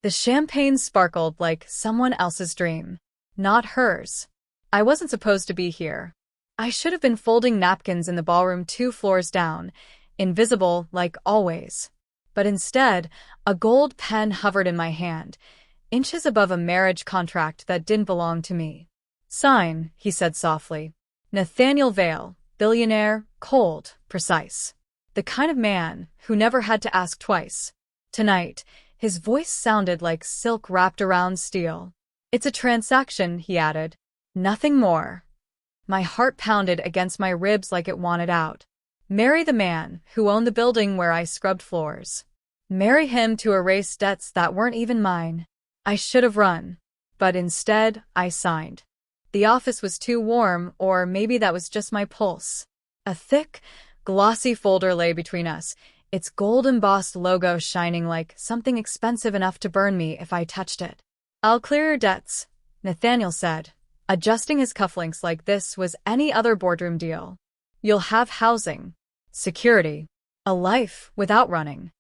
The champagne sparkled like someone else's dream, not hers. I wasn't supposed to be here. I should have been folding napkins in the ballroom 2 floors down, invisible like always. But instead, a gold pen hovered in my hand, inches above a marriage contract that didn't belong to me. Sign, he said softly. Nathaniel Vale, billionaire, cold, precise. The kind of man who never had to ask twice. Tonight, his voice sounded like silk wrapped around steel. It's a transaction, he added. Nothing more. My heart pounded against my ribs like it wanted out. Marry the man who owned the building where I scrubbed floors. Marry him to erase debts that weren't even mine. I should have run. But instead, I signed. The office was too warm, or maybe that was just my pulse. A thick, glossy folder lay between us, its gold-embossed logo shining like something expensive enough to burn me if I touched it. I'll clear your debts, Nathaniel said, adjusting his cufflinks like this was any other boardroom deal. You'll have housing, security, a life without running.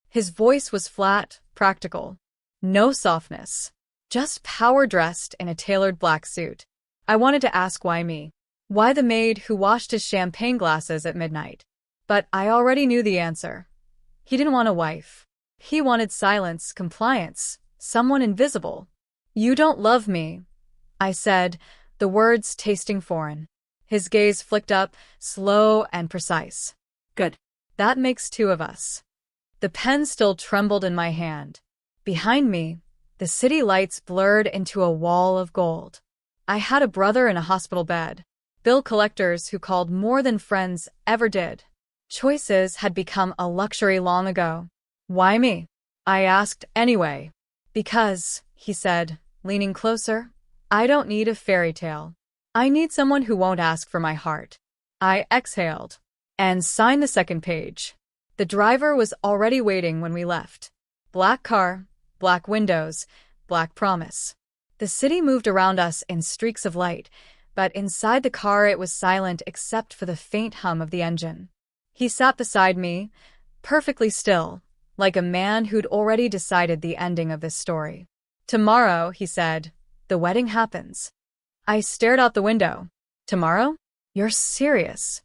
His voice was flat, practical. No softness. Just power dressed in a tailored black suit. I wanted to ask why me. Why the maid who washed his champagne glasses at midnight? But I already knew the answer. He didn't want a wife. He wanted silence, compliance, someone invisible. You don't love me, I said, the words tasting foreign. His gaze flicked up, slow and precise. Good. That makes 2 of us. The pen still trembled in my hand. Behind me, the city lights blurred into a wall of gold. I had a brother in a hospital bed. Bill collectors who called more than friends ever did. Choices had become a luxury long ago. Why me? I asked anyway. Because, he said, leaning closer, I don't need a fairy tale. I need someone who won't ask for my heart. I exhaled and signed the second page. The driver was already waiting when we left. Black car, black windows, black promise. The city moved around us in streaks of light, but inside the car it was silent except for the faint hum of the engine. He sat beside me, perfectly still, like a man who'd already decided the ending of this story. Tomorrow, he said, the wedding happens. I stared out the window. Tomorrow? You're serious.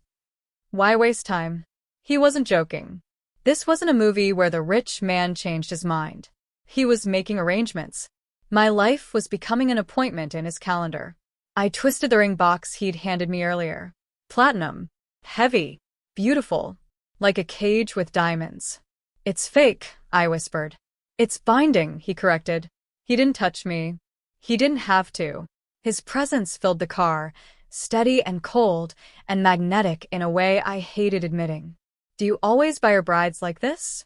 Why waste time? He wasn't joking. This wasn't a movie where the rich man changed his mind. He was making arrangements. My life was becoming an appointment in his calendar. I twisted the ring box he'd handed me earlier. Platinum. Heavy. Beautiful. Like a cage with diamonds. It's fake, I whispered. It's binding, he corrected. He didn't touch me. He didn't have to. His presence filled the car, steady and cold and magnetic in a way I hated admitting. Do you always buy your brides like this?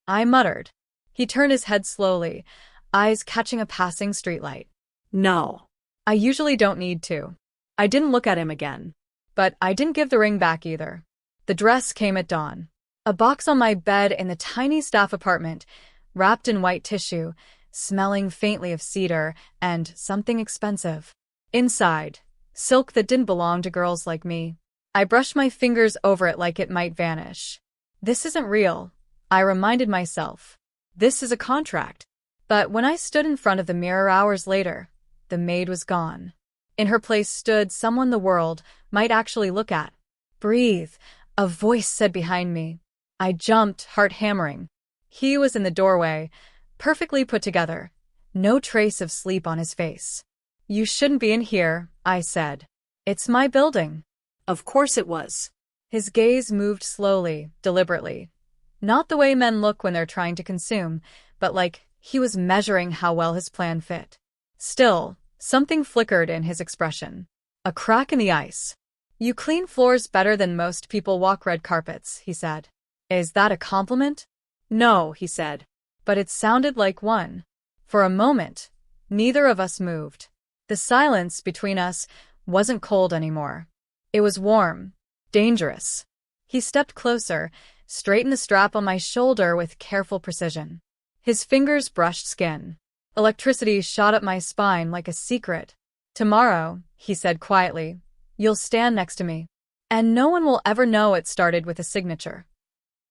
I muttered. He turned his head slowly, eyes catching a passing streetlight. No. I usually don't need to. I didn't look at him again. But I didn't give the ring back either. The dress came at dawn. A box on my bed in the tiny staff apartment, wrapped in white tissue, smelling faintly of cedar and something expensive. Inside, silk that didn't belong to girls like me. I brushed my fingers over it like it might vanish. This isn't real, I reminded myself. This is a contract. But when I stood in front of the mirror hours later, the maid was gone. In her place stood someone the world might actually look at. Breathe, a voice said behind me. I jumped, heart hammering. He was in the doorway, perfectly put together, no trace of sleep on his face. You shouldn't be in here, I said. It's my building. Of course it was. His gaze moved slowly, deliberately. Not the way men look when they're trying to consume, but like he was measuring how well his plan fit. Still, something flickered in his expression. A crack in the ice. You clean floors better than most people walk red carpets, he said. Is that a compliment? No, he said. But it sounded like one. For a moment, neither of us moved. The silence between us wasn't cold anymore. It was warm, dangerous. He stepped closer, straightened the strap on my shoulder with careful precision. His fingers brushed skin. Electricity shot up my spine like a secret. Tomorrow, he said quietly, you'll stand next to me. And no one will ever know it started with a signature.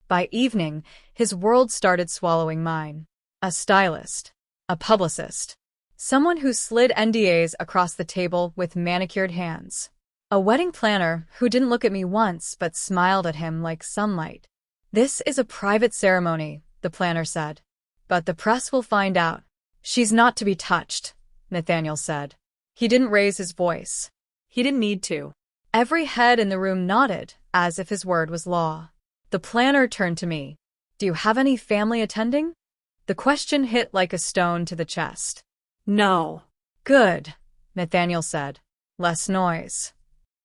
By evening, his world started swallowing mine. A stylist. A publicist. Someone who slid NDAs across the table with manicured hands. A wedding planner who didn't look at me once but smiled at him like sunlight. "This is a private ceremony," the planner said. "But the press will find out." "She's not to be touched," Nathaniel said. He didn't raise his voice. He didn't need to. Every head in the room nodded, as if his word was law. The planner turned to me. "Do you have any family attending?" The question hit like a stone to the chest. "No." "Good," Nathaniel said. "Less noise."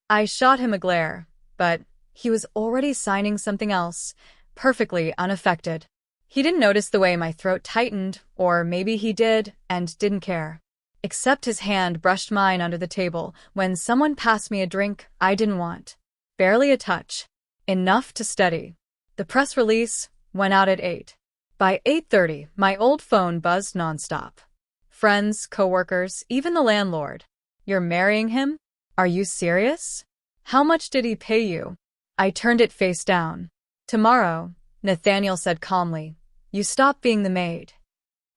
I shot him a glare, but he was already signing something else, perfectly unaffected. He didn't notice the way my throat tightened, or maybe he did and didn't care. Except his hand brushed mine under the table when someone passed me a drink I didn't want. Barely a touch. Enough to steady. The press release went out at 8. By 8:30, my old phone buzzed nonstop. Friends, coworkers, even the landlord. "You're marrying him? Are you serious? How much did he pay you?" I turned it face down. "Tomorrow," Nathaniel said calmly, "you stop being the maid."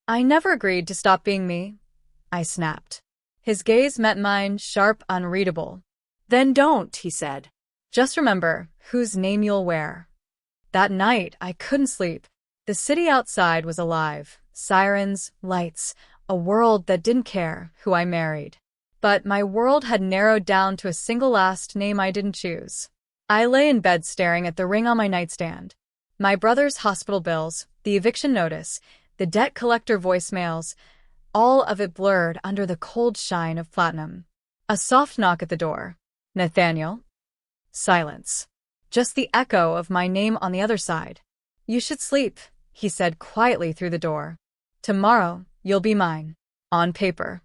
"I never agreed to stop being me," I snapped. His gaze met mine, sharp, unreadable. "Then don't," he said. "Just remember whose name you'll wear." That night, I couldn't sleep. The city outside was alive. Sirens, lights, a world that didn't care who I married. But my world had narrowed down to a single last name I didn't choose. I lay in bed staring at the ring on my nightstand. My brother's hospital bills, the eviction notice, the debt collector voicemails, all of it blurred under the cold shine of platinum. A soft knock at the door. "Nathaniel?" Silence. Just the echo of my name on the other side. "You should sleep," he said quietly through the door. "Tomorrow, you'll be mine. On paper."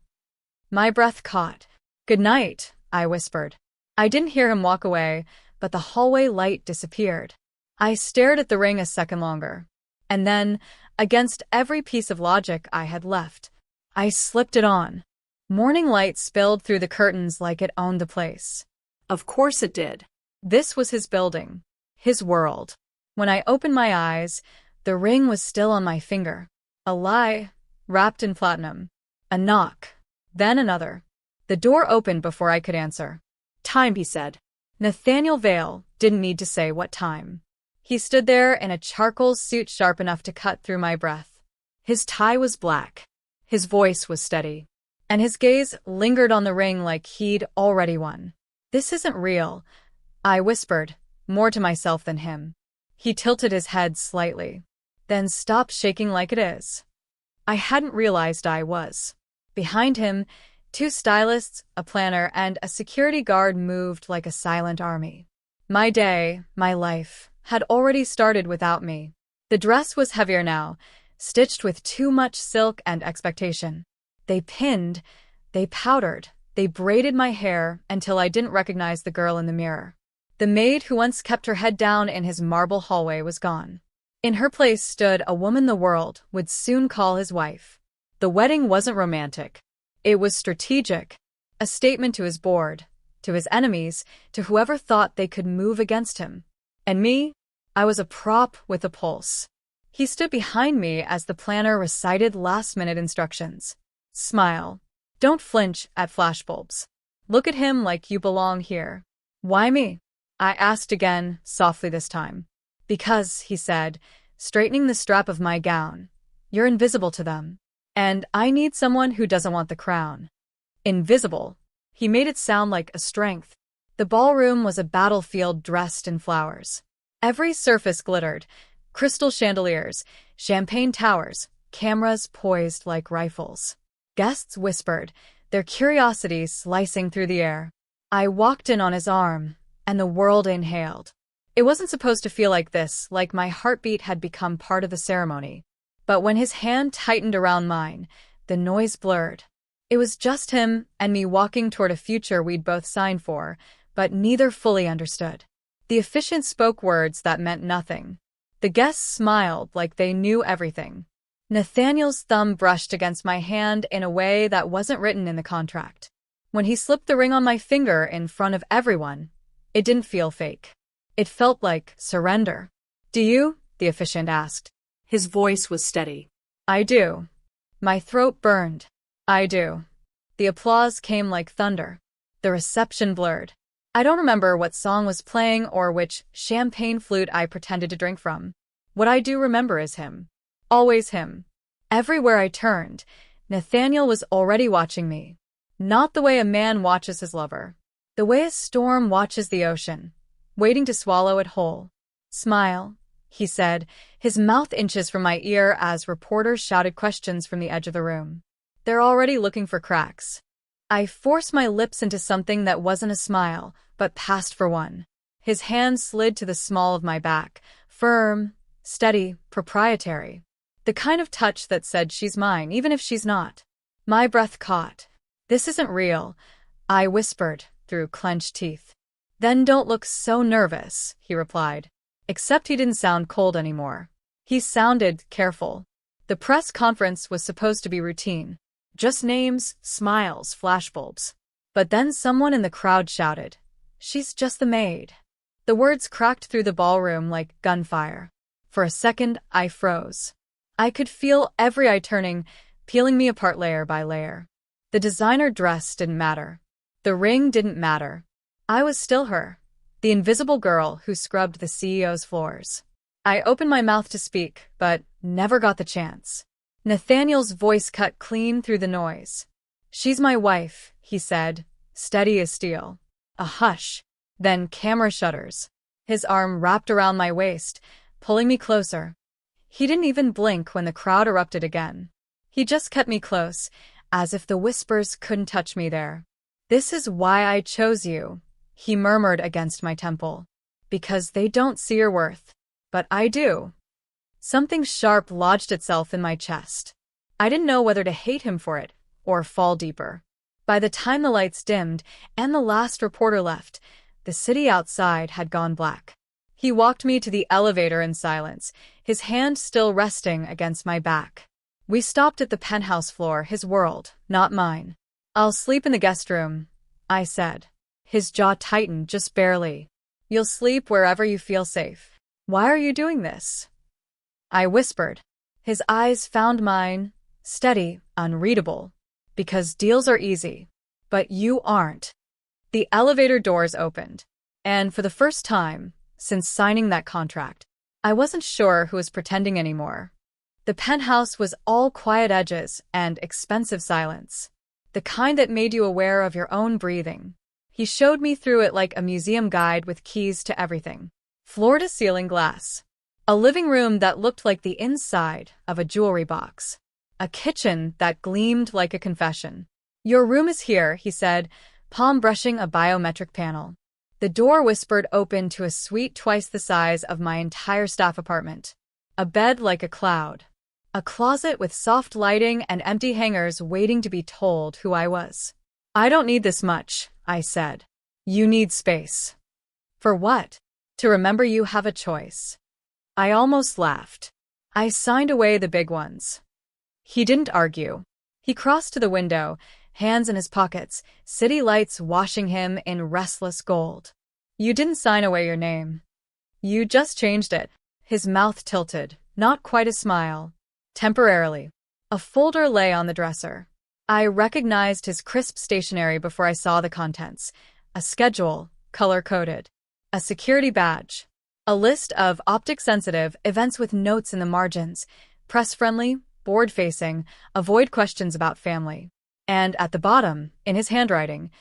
My breath caught. "Good night," I whispered. I didn't hear him walk away, but the hallway light disappeared. I stared at the ring a second longer. And then, against every piece of logic I had left, I slipped it on. Morning light spilled through the curtains like it owned the place. Of course it did. This was his building. His world. When I opened my eyes, the ring was still on my finger. A lie, wrapped in platinum. A knock. Then another. The door opened before I could answer. "Time," he said. Nathaniel Vale didn't need to say what time. He stood there in a charcoal suit sharp enough to cut through my breath. His tie was black. His voice was steady. And his gaze lingered on the ring like he'd already won. "This isn't real," I whispered, more to myself than him. He tilted his head slightly. "Then stop shaking like it is." I hadn't realized I was. Behind him, 2 stylists, a planner, and a security guard moved like a silent army. My day, my life, had already started without me. The dress was heavier now, stitched with too much silk and expectation. They pinned, they powdered, they braided my hair until I didn't recognize the girl in the mirror. The maid who once kept her head down in his marble hallway was gone. In her place stood a woman the world would soon call his wife. The wedding wasn't romantic. It was strategic. A statement to his board, to his enemies, to whoever thought they could move against him. And me? I was a prop with a pulse. He stood behind me as the planner recited last-minute instructions. "Smile. Don't flinch at flashbulbs. Look at him like you belong here." "Why me?" I asked again, softly this time. "Because," he said, straightening the strap of my gown, "you're invisible to them. And I need someone who doesn't want the crown." Invisible. He made it sound like a strength. The ballroom was a battlefield dressed in flowers. Every surface glittered. Crystal chandeliers, champagne towers, cameras poised like rifles. Guests whispered, their curiosity slicing through the air. I walked in on his arm, and the world inhaled. It wasn't supposed to feel like this, like my heartbeat had become part of the ceremony. But when his hand tightened around mine, the noise blurred. It was just him and me walking toward a future we'd both signed for, but neither fully understood. The officiant spoke words that meant nothing. The guests smiled like they knew everything. Nathaniel's thumb brushed against my hand in a way that wasn't written in the contract. When he slipped the ring on my finger in front of everyone, it didn't feel fake. It felt like surrender. "Do you?" the officiant asked. His voice was steady. "I do." My throat burned. I do. The applause came like thunder. The reception blurred. I don't remember what song was playing or which champagne flute I pretended to drink from. What I do remember is him. Always him. Everywhere I turned, Nathaniel was already watching me. Not the way a man watches his lover. The way a storm watches the ocean, waiting to swallow it whole. Smile, he said, his mouth inches from my ear as reporters shouted questions from the edge of the room. They're already looking for cracks. I forced my lips into something that wasn't a smile, but passed for one. His hand slid to the small of my back, firm, steady, proprietary. The kind of touch that said she's mine, even if she's not. My breath caught. This isn't real, I whispered through clenched teeth. Then don't look so nervous, he replied. Except he didn't sound cold anymore. He sounded careful. The press conference was supposed to be routine. Just names, smiles, flashbulbs. But then someone in the crowd shouted, "She's just the maid." The words cracked through the ballroom like gunfire. For a second, I froze. I could feel every eye turning, peeling me apart layer by layer. The designer dress didn't matter. The ring didn't matter. I was still her, the invisible girl who scrubbed the CEO's floors. I opened my mouth to speak, but never got the chance. Nathaniel's voice cut clean through the noise. "She's my wife," he said, steady as steel. A hush. Then camera shutters. His arm wrapped around my waist, pulling me closer. He didn't even blink when the crowd erupted again. He just kept me close, as if the whispers couldn't touch me there. "This is why I chose you," he murmured against my temple. "Because they don't see your worth. But I do." Something sharp lodged itself in my chest. I didn't know whether to hate him for it, or fall deeper. By the time the lights dimmed and the last reporter left, the city outside had gone black. He walked me to the elevator in silence, his hand still resting against my back. We stopped at the penthouse floor, his world, not mine. "I'll sleep in the guest room," I said. His jaw tightened just barely. "You'll sleep wherever you feel safe." "Why are you doing this?" I whispered. His eyes found mine, steady, unreadable. "Because deals are easy. But you aren't." The elevator doors opened. And for the first time, since signing that contract, I wasn't sure who was pretending anymore. The penthouse was all quiet edges and expensive silence. The kind that made you aware of your own breathing. He showed me through it like a museum guide with keys to everything. Floor-to-ceiling glass. A living room that looked like the inside of a jewelry box. A kitchen that gleamed like a confession. "Your room is here," he said, palm brushing a biometric panel. The door whispered open to a suite twice the size of my entire staff apartment. A bed like a cloud. A closet with soft lighting and empty hangers waiting to be told who I was. "I don't need this much," I said. "You need space." "For what?" "To remember you have a choice." I almost laughed. I signed away the big ones. He didn't argue. He crossed to the window, hands in his pockets, city lights washing him in restless gold. "You didn't sign away your name. You just changed it." His mouth tilted, not quite a smile. Temporarily. A folder lay on the dresser. I recognized his crisp stationery before I saw the contents. A schedule, color-coded. A security badge. A list of optic-sensitive events with notes in the margins. Press-friendly, board-facing, avoid questions about family. And at the bottom, in his handwriting,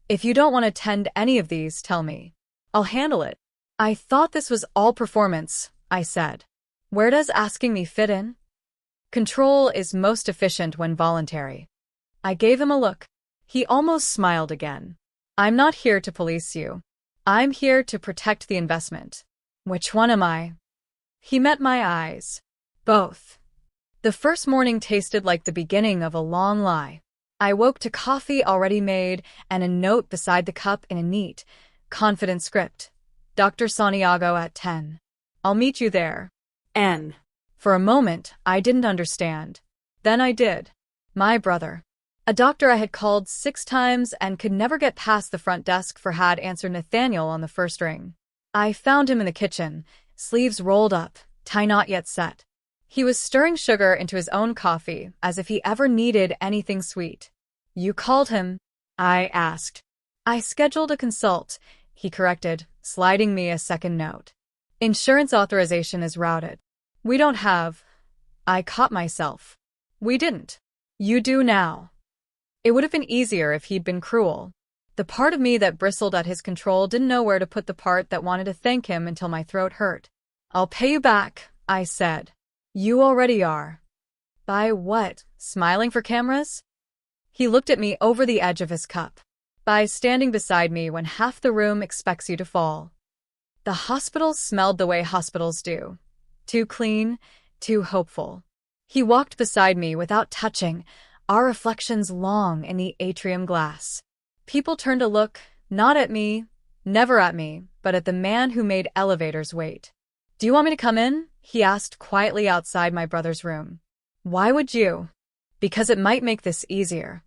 "If you don't want to attend any of these, tell me. I'll handle it." "I thought this was all performance," I said. "Where does asking me fit in?" "Control is most efficient when voluntary." I gave him a look. He almost smiled again. "I'm not here to police you. I'm here to protect the investment." "Which one am I?" He met my eyes. "Both." The first morning tasted like the beginning of a long lie. I woke to coffee already made and a note beside the cup in a neat, confident script. "Dr. Santiago at 10. I'll meet you there. N." For a moment, I didn't understand. Then I did. My brother. A doctor I had called 6 times and could never get past the front desk for had answered Nathaniel on the first ring. I found him in the kitchen, sleeves rolled up, tie not yet set. He was stirring sugar into his own coffee, as if he ever needed anything sweet. "You called him?" I asked. "I scheduled a consult," he corrected, sliding me a second note. "Insurance authorization is routed." "We don't have—" I caught myself. "We didn't. You do now." It would have been easier if he'd been cruel. The part of me that bristled at his control didn't know where to put the part that wanted to thank him until my throat hurt. "I'll pay you back," I said. "You already are." "By what? Smiling for cameras?" He looked at me over the edge of his cup. "By standing beside me when half the room expects you to fall." The hospital smelled the way hospitals do. Too clean, too hopeful. He walked beside me without touching, our reflections long in the atrium glass. People turned to look, not at me, never at me, but at the man who made elevators wait. "Do you want me to come in?" he asked quietly outside my brother's room. "Why would you?" "Because it might make this easier."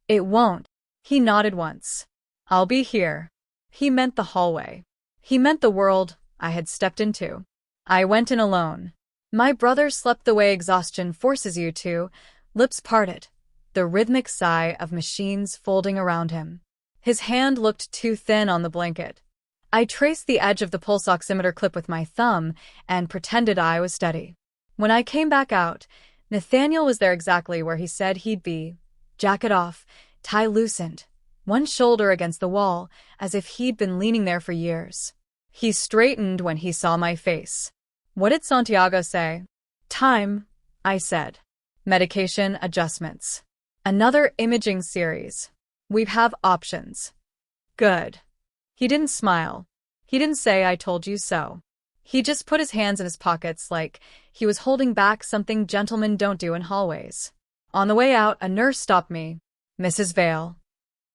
"It won't." He nodded once. "I'll be here." He meant the hallway. He meant the world I had stepped into. I went in alone. My brother slept the way exhaustion forces you to, lips parted, the rhythmic sigh of machines folding around him. His hand looked too thin on the blanket. I traced the edge of the pulse oximeter clip with my thumb and pretended I was steady. When I came back out, Nathaniel was there exactly where he said he'd be, jacket off, tie loosened, one shoulder against the wall, as if he'd been leaning there for years. He straightened when he saw my face. "What did Santiago say?" "Time," I said. "Medication adjustments. Another imaging series. We have options." "Good." He didn't smile. He didn't say "I told you so." He just put his hands in his pockets like he was holding back something gentlemen don't do in hallways. On the way out, a nurse stopped me. "Mrs. Vale."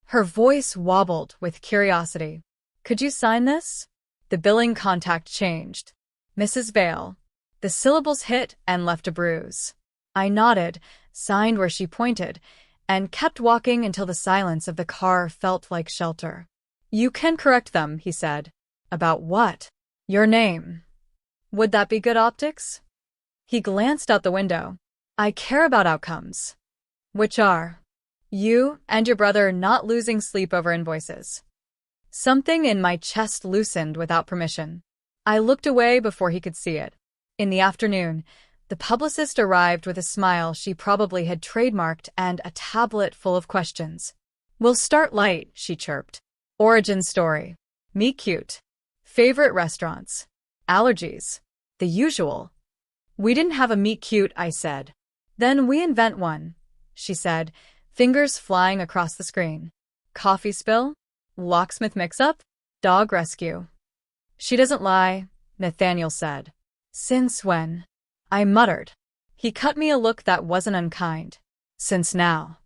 Her voice wobbled with curiosity. "Could you sign this?" The billing contact changed. "Mrs. Vale." The syllables hit and left a bruise. I nodded, signed where she pointed, and kept walking until the silence of the car felt like shelter. "You can correct them," he said. "About what?" "Your name." "Would that be good optics?" He glanced out the window. "I care about outcomes." "Which are?" "You and your brother not losing sleep over invoices." Something in my chest loosened without permission. I looked away before he could see it. In the afternoon, the publicist arrived with a smile she probably had trademarked and a tablet full of questions. "We'll start light," she chirped. "Origin story. Meet cute. Favorite restaurants. Allergies. The usual." "We didn't have a meet cute," I said. "Then we invent one," she said, fingers flying across the screen. "Coffee spill? Locksmith mix-up? Dog rescue." "She doesn't lie," Nathaniel said. "Since when?" I muttered. He cut me a look that wasn't unkind. "Since now."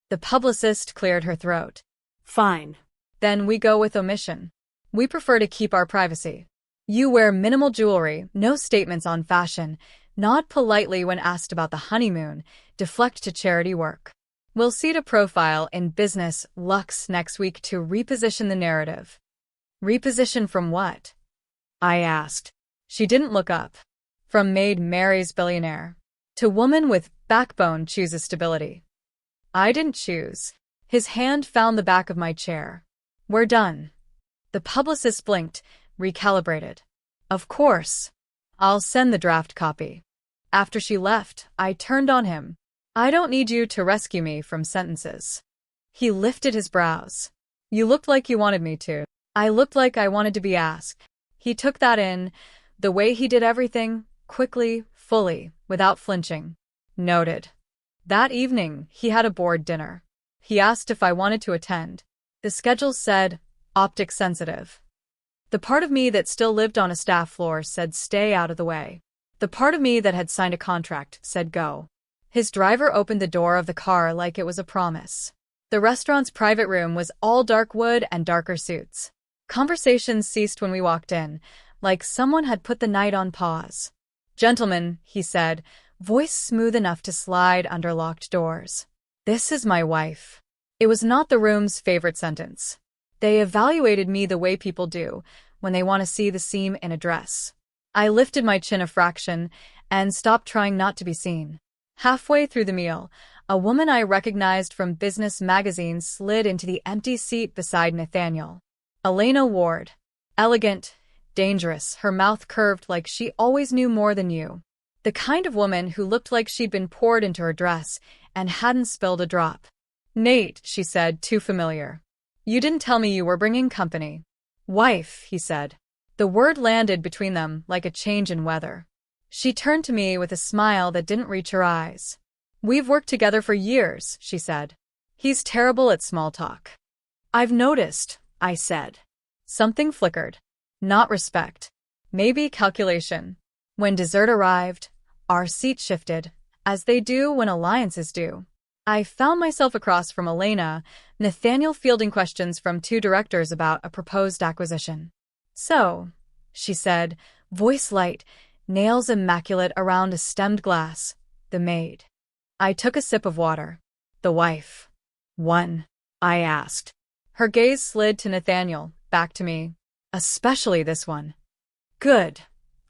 The publicist cleared her throat. "Fine. Then we go with omission. We prefer to keep our privacy. You wear minimal jewelry, no statements on fashion, nod politely when asked about the honeymoon, deflect to charity work. We'll see to profile in business Lux next week to reposition the narrative." "Reposition from what?" I asked. She didn't look up. "From maid marries billionaire. To woman with backbone chooses stability." I didn't choose. His hand found the back of my chair. "We're done." The publicist blinked, recalibrated. "Of course. I'll send the draft copy." After she left, I turned on him. "I don't need you to rescue me from sentences." He lifted his brows. "You looked like you wanted me to." I looked like I wanted to be asked. He took that in, the way he did everything, quickly, fully, without flinching. Noted. That evening, he had a board dinner. He asked if I wanted to attend. The schedule said, optic sensitive. The part of me that still lived on a staff floor said stay out of the way. The part of me that had signed a contract said go. His driver opened the door of the car like it was a promise. The restaurant's private room was all dark wood and darker suits. Conversations ceased when we walked in, like someone had put the night on pause. "Gentlemen," he said, voice smooth enough to slide under locked doors. "This is my wife." It was not the room's favorite sentence. They evaluated me the way people do when they want to see the seam in a dress. I lifted my chin a fraction, and stopped trying not to be seen. Halfway through the meal, a woman I recognized from business magazines slid into the empty seat beside Nathaniel. Elena Ward. Elegant, dangerous, her mouth curved like she always knew more than you. The kind of woman who looked like she'd been poured into her dress and hadn't spilled a drop. "Nate," she said, too familiar. "You didn't tell me you were bringing company." "Wife," he said. The word landed between them like a change in weather. She turned to me with a smile that didn't reach her eyes. "We've worked together for years," she said. "He's terrible at small talk." "I've noticed," I said. Something flickered. Not respect. Maybe calculation. When dessert arrived, our seats shifted, as they do when alliances do. I found myself across from Elena, Nathaniel fielding questions from two directors about a proposed acquisition. "So," she said, voice light, nails immaculate around a stemmed glass, "the maid." I took a sip of water. "The wife." "One?" I asked. Her gaze slid to Nathaniel, back to me. "Especially this one." "Good,"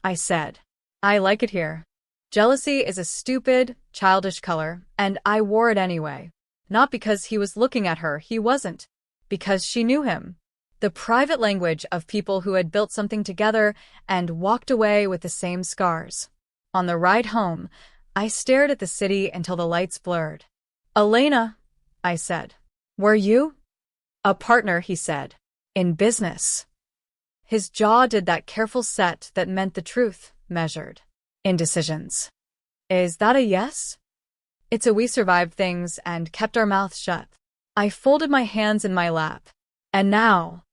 I said. "I like it here." Jealousy is a stupid, childish color, and I wore it anyway. Not because he was looking at her, he wasn't. Because she knew him. The private language of people who had built something together and walked away with the same scars. On the ride home, I stared at the city until the lights blurred. "Elena," I said. "Were you?" "A partner," he said. "In business." His jaw did that careful set that meant the truth, measured. "In decisions." "Is that a yes?" "It's a we survived things and kept our mouths shut." I folded my hands in my lap. "And now?"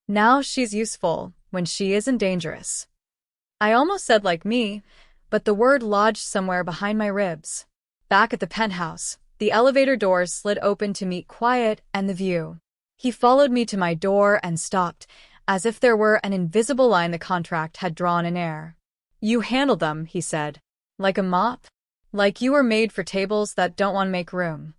"Now she's useful, when she isn't dangerous." I almost said like me, but the word lodged somewhere behind my ribs. Back at the penthouse, the elevator doors slid open to meet Quiet and the view. He followed me to my door and stopped, as if there were an invisible line the contract had drawn in air. "You handled them," he said. "Like a mop? Like you were made for tables that don't want to make room."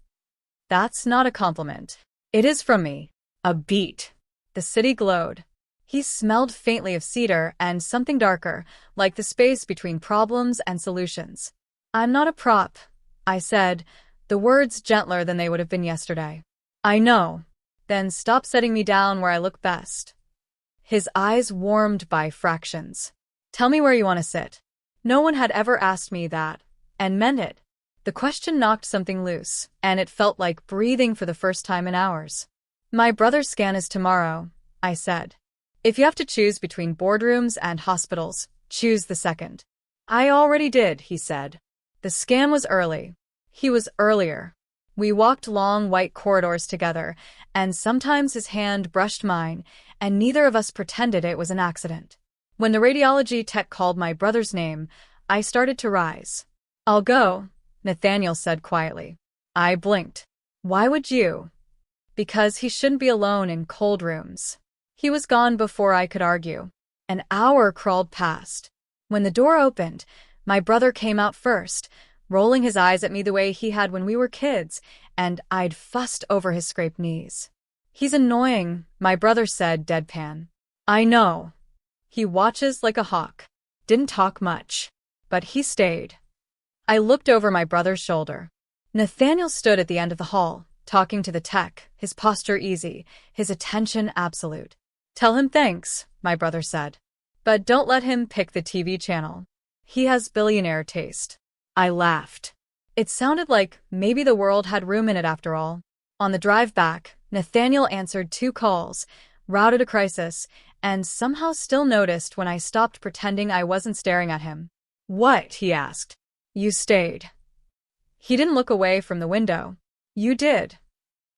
"That's not a compliment." "It is from me." A beat. The city glowed. He smelled faintly of cedar and something darker, like the space between problems and solutions. "I'm not a prop," I said, the words gentler than they would have been yesterday. "I know. Then stop setting me down where I look best." His eyes warmed by fractions. "Tell me where you want to sit." No one had ever asked me that, and meant it. The question knocked something loose, and it felt like breathing for the first time in hours. "My brother's scan is tomorrow," I said. "If you have to choose between boardrooms and hospitals, choose the second." "I already did," he said. The scan was early. He was earlier. We walked long white corridors together, and sometimes his hand brushed mine, and neither of us pretended it was an accident. When the radiology tech called my brother's name, I started to rise. "I'll go," Nathaniel said quietly. I blinked. "Why would you?" "Because he shouldn't be alone in cold rooms." He was gone before I could argue. An hour crawled past. When the door opened, my brother came out first, rolling his eyes at me the way he had when we were kids, and I'd fussed over his scraped knees. "He's annoying," my brother said deadpan. "I know." "He watches like a hawk." Didn't talk much. But he stayed. I looked over my brother's shoulder. Nathaniel stood at the end of the hall, talking to the tech, his posture easy, his attention absolute. "Tell him thanks," my brother said. "But don't let him pick the TV channel. He has billionaire taste." I laughed. It sounded like maybe the world had room in it after all. On the drive back, Nathaniel answered 2 calls, routed a crisis, and somehow still noticed when I stopped pretending I wasn't staring at him. "What?" he asked. "You stayed." He didn't look away from the window. "You did."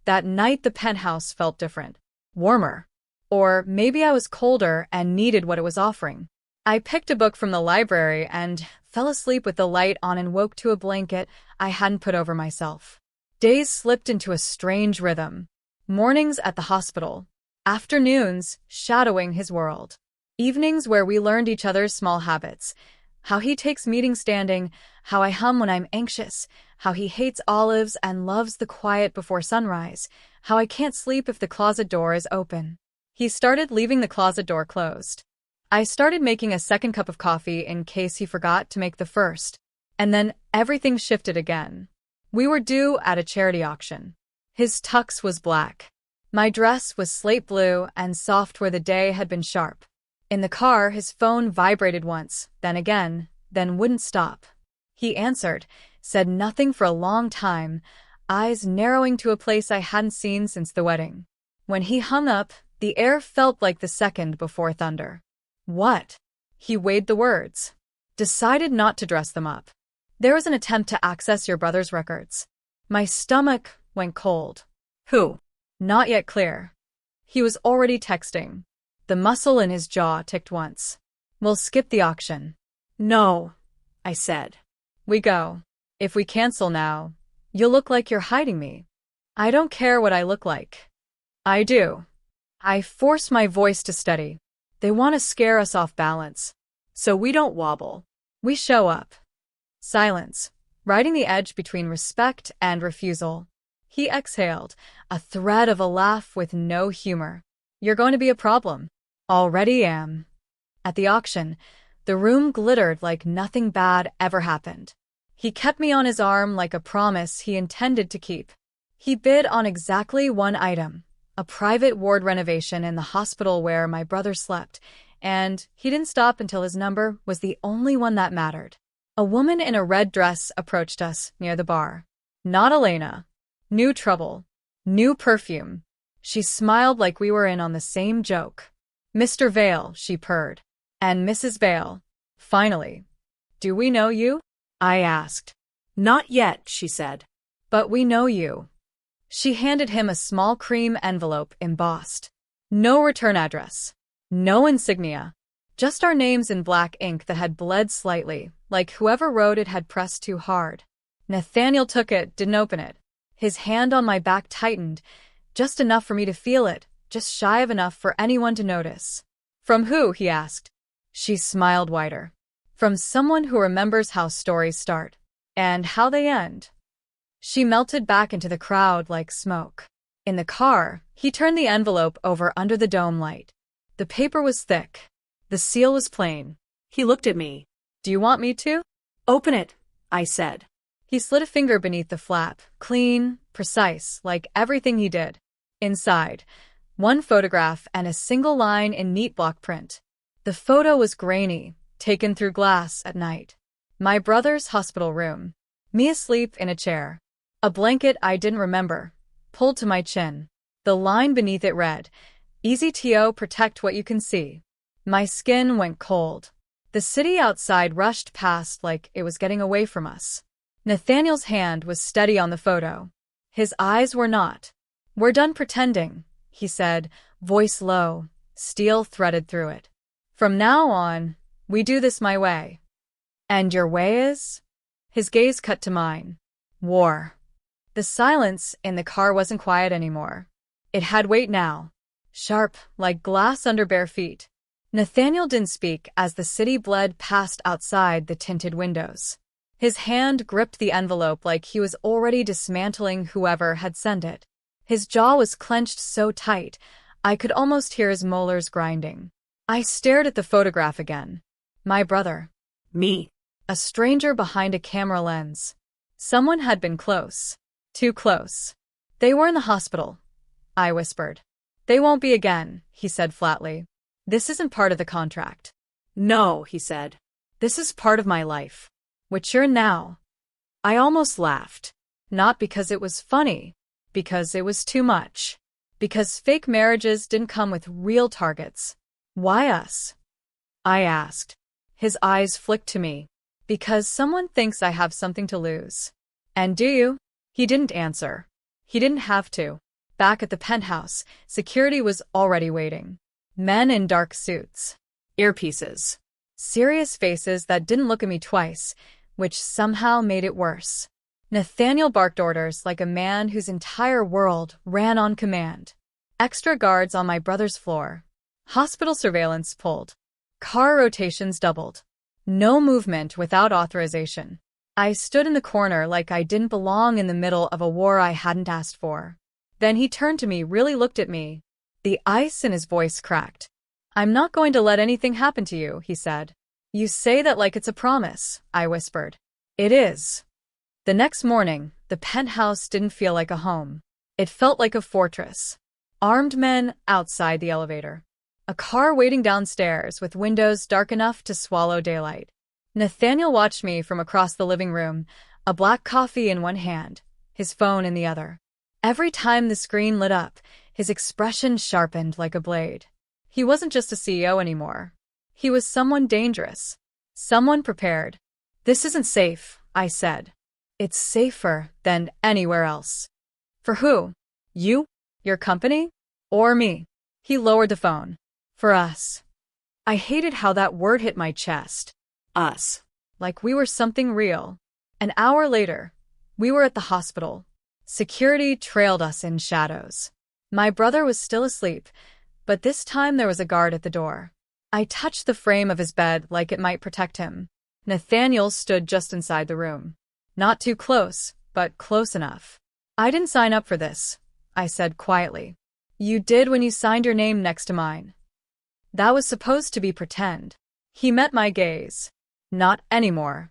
That night the penthouse felt different. Warmer. Or maybe I was colder and needed what it was offering. I picked a book from the library and fell asleep with the light on and woke to a blanket I hadn't put over myself. Days slipped into a strange rhythm. Mornings at the hospital. Afternoons shadowing his world. Evenings where we learned each other's small habits. How he takes meetings standing, how I hum when I'm anxious, how he hates olives and loves the quiet before sunrise, how I can't sleep if the closet door is open. He started leaving the closet door closed. I started making a second cup of coffee in case he forgot to make the first. And then everything shifted again. We were due at a charity auction. His tux was black. My dress was slate blue and soft where the day had been sharp. In the car, his phone vibrated once, then again, then wouldn't stop. He answered, said nothing for a long time, eyes narrowing to a place I hadn't seen since the wedding. When he hung up, the air felt like the second before thunder. What? He weighed the words. Decided not to dress them up. There was an attempt to access your brother's records. My stomach went cold. Who? Not yet clear. He was already texting. The muscle in his jaw ticked once. We'll skip the auction. No, I said. We go. If we cancel now, you'll look like you're hiding me. I don't care what I look like. I do. I forced my voice to steady. They want to scare us off balance. So we don't wobble. We show up. Silence, riding the edge between respect and refusal. He exhaled, a thread of a laugh with no humor. You're going to be a problem. Already am. At the auction, the room glittered like nothing bad ever happened. He kept me on his arm like a promise he intended to keep. He bid on exactly one item, a private ward renovation in the hospital where my brother slept, and he didn't stop until his number was the only one that mattered. A woman in a red dress approached us near the bar. Not Elena. New trouble. New perfume. She smiled like we were in on the same joke. Mr. Vale, she purred. And Mrs. Vale. Finally. Do we know you? I asked. Not yet, she said. But we know you. She handed him a small cream envelope embossed. No return address. No insignia. Just our names in black ink that had bled slightly, like whoever wrote it had pressed too hard. Nathaniel took it, didn't open it. His hand on my back tightened, just enough for me to feel it, just shy of enough for anyone to notice. From who? He asked. She smiled wider. From someone who remembers how stories start. And how they end. She melted back into the crowd like smoke. In the car, he turned the envelope over under the dome light. The paper was thick. The seal was plain. He looked at me. Do you want me to? Open it, I said. He slid a finger beneath the flap, clean, precise, like everything he did. Inside, one photograph and a single line in neat block print. The photo was grainy, taken through glass at night. My brother's hospital room. Me asleep in a chair. A blanket I didn't remember, pulled to my chin. The line beneath it read, "Easy to protect what you can see." My skin went cold. The city outside rushed past like it was getting away from us. Nathaniel's hand was steady on the photo. His eyes were not. We're done pretending, he said, voice low, steel threaded through it. From now on, we do this my way. And your way is? His gaze cut to mine. War. The silence in the car wasn't quiet anymore. It had weight now. Sharp, like glass under bare feet. Nathaniel didn't speak as the city bled past outside the tinted windows. His hand gripped the envelope like he was already dismantling whoever had sent it. His jaw was clenched so tight, I could almost hear his molars grinding. I stared at the photograph again. My brother. Me. A stranger behind a camera lens. Someone had been close. Too close. They were in the hospital, I whispered. They won't be again, he said flatly. This isn't part of the contract. No, he said. This is part of my life. Which you're now. I almost laughed. Not because it was funny. Because it was too much. Because fake marriages didn't come with real targets. Why us? I asked. His eyes flicked to me. Because someone thinks I have something to lose. And do you? He didn't answer. He didn't have to. Back at the penthouse, security was already waiting. Men in dark suits. Earpieces. Serious faces that didn't look at me twice, which somehow made it worse. Nathaniel barked orders like a man whose entire world ran on command. Extra guards on my brother's floor. Hospital surveillance pulled. Car rotations doubled. No movement without authorization. I stood in the corner like I didn't belong in the middle of a war I hadn't asked for. Then he turned to me, really looked at me. The ice in his voice cracked. I'm not going to let anything happen to you, he said. You say that like it's a promise, I whispered. It is. The next morning, the penthouse didn't feel like a home. It felt like a fortress. Armed men outside the elevator. A car waiting downstairs with windows dark enough to swallow daylight. Nathaniel watched me from across the living room, a black coffee in one hand, his phone in the other. Every time the screen lit up, his expression sharpened like a blade. He wasn't just a CEO anymore. He was someone dangerous. Someone prepared. This isn't safe, I said. It's safer than anywhere else. For who? You? Your company? Or me? He lowered the phone. For us. I hated how that word hit my chest. Us. Like we were something real. An hour later, we were at the hospital. Security trailed us in shadows. My brother was still asleep, but this time there was a guard at the door. I touched the frame of his bed like it might protect him. Nathaniel stood just inside the room. Not too close, but close enough. I didn't sign up for this, I said quietly. You did when you signed your name next to mine. That was supposed to be pretend. He met my gaze. Not anymore.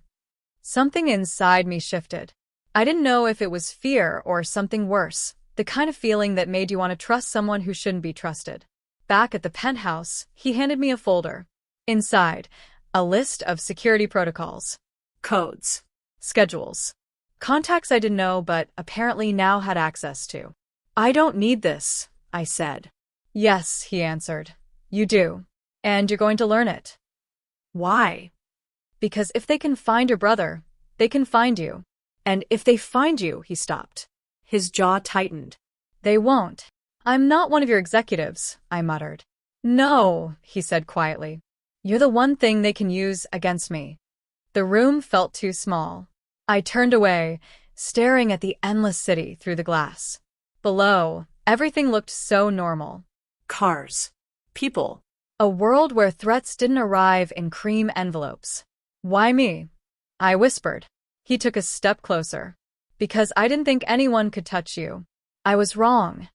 Something inside me shifted. I didn't know if it was fear or something worse, the kind of feeling that made you want to trust someone who shouldn't be trusted. Back at the penthouse, he handed me a folder. Inside, a list of security protocols. Codes. Schedules. Contacts I didn't know but apparently now had access to. I don't need this, I said. Yes, he answered. You do. And you're going to learn it. Why? Because if they can find your brother, they can find you. And if they find you, he stopped. His jaw tightened. They won't. I'm not one of your executives, I muttered. No, he said quietly. You're the one thing they can use against me. The room felt too small. I turned away, staring at the endless city through the glass. Below, everything looked so normal. Cars. People. A world where threats didn't arrive in cream envelopes. Why me? I whispered. He took a step closer. Because I didn't think anyone could touch you. I was wrong.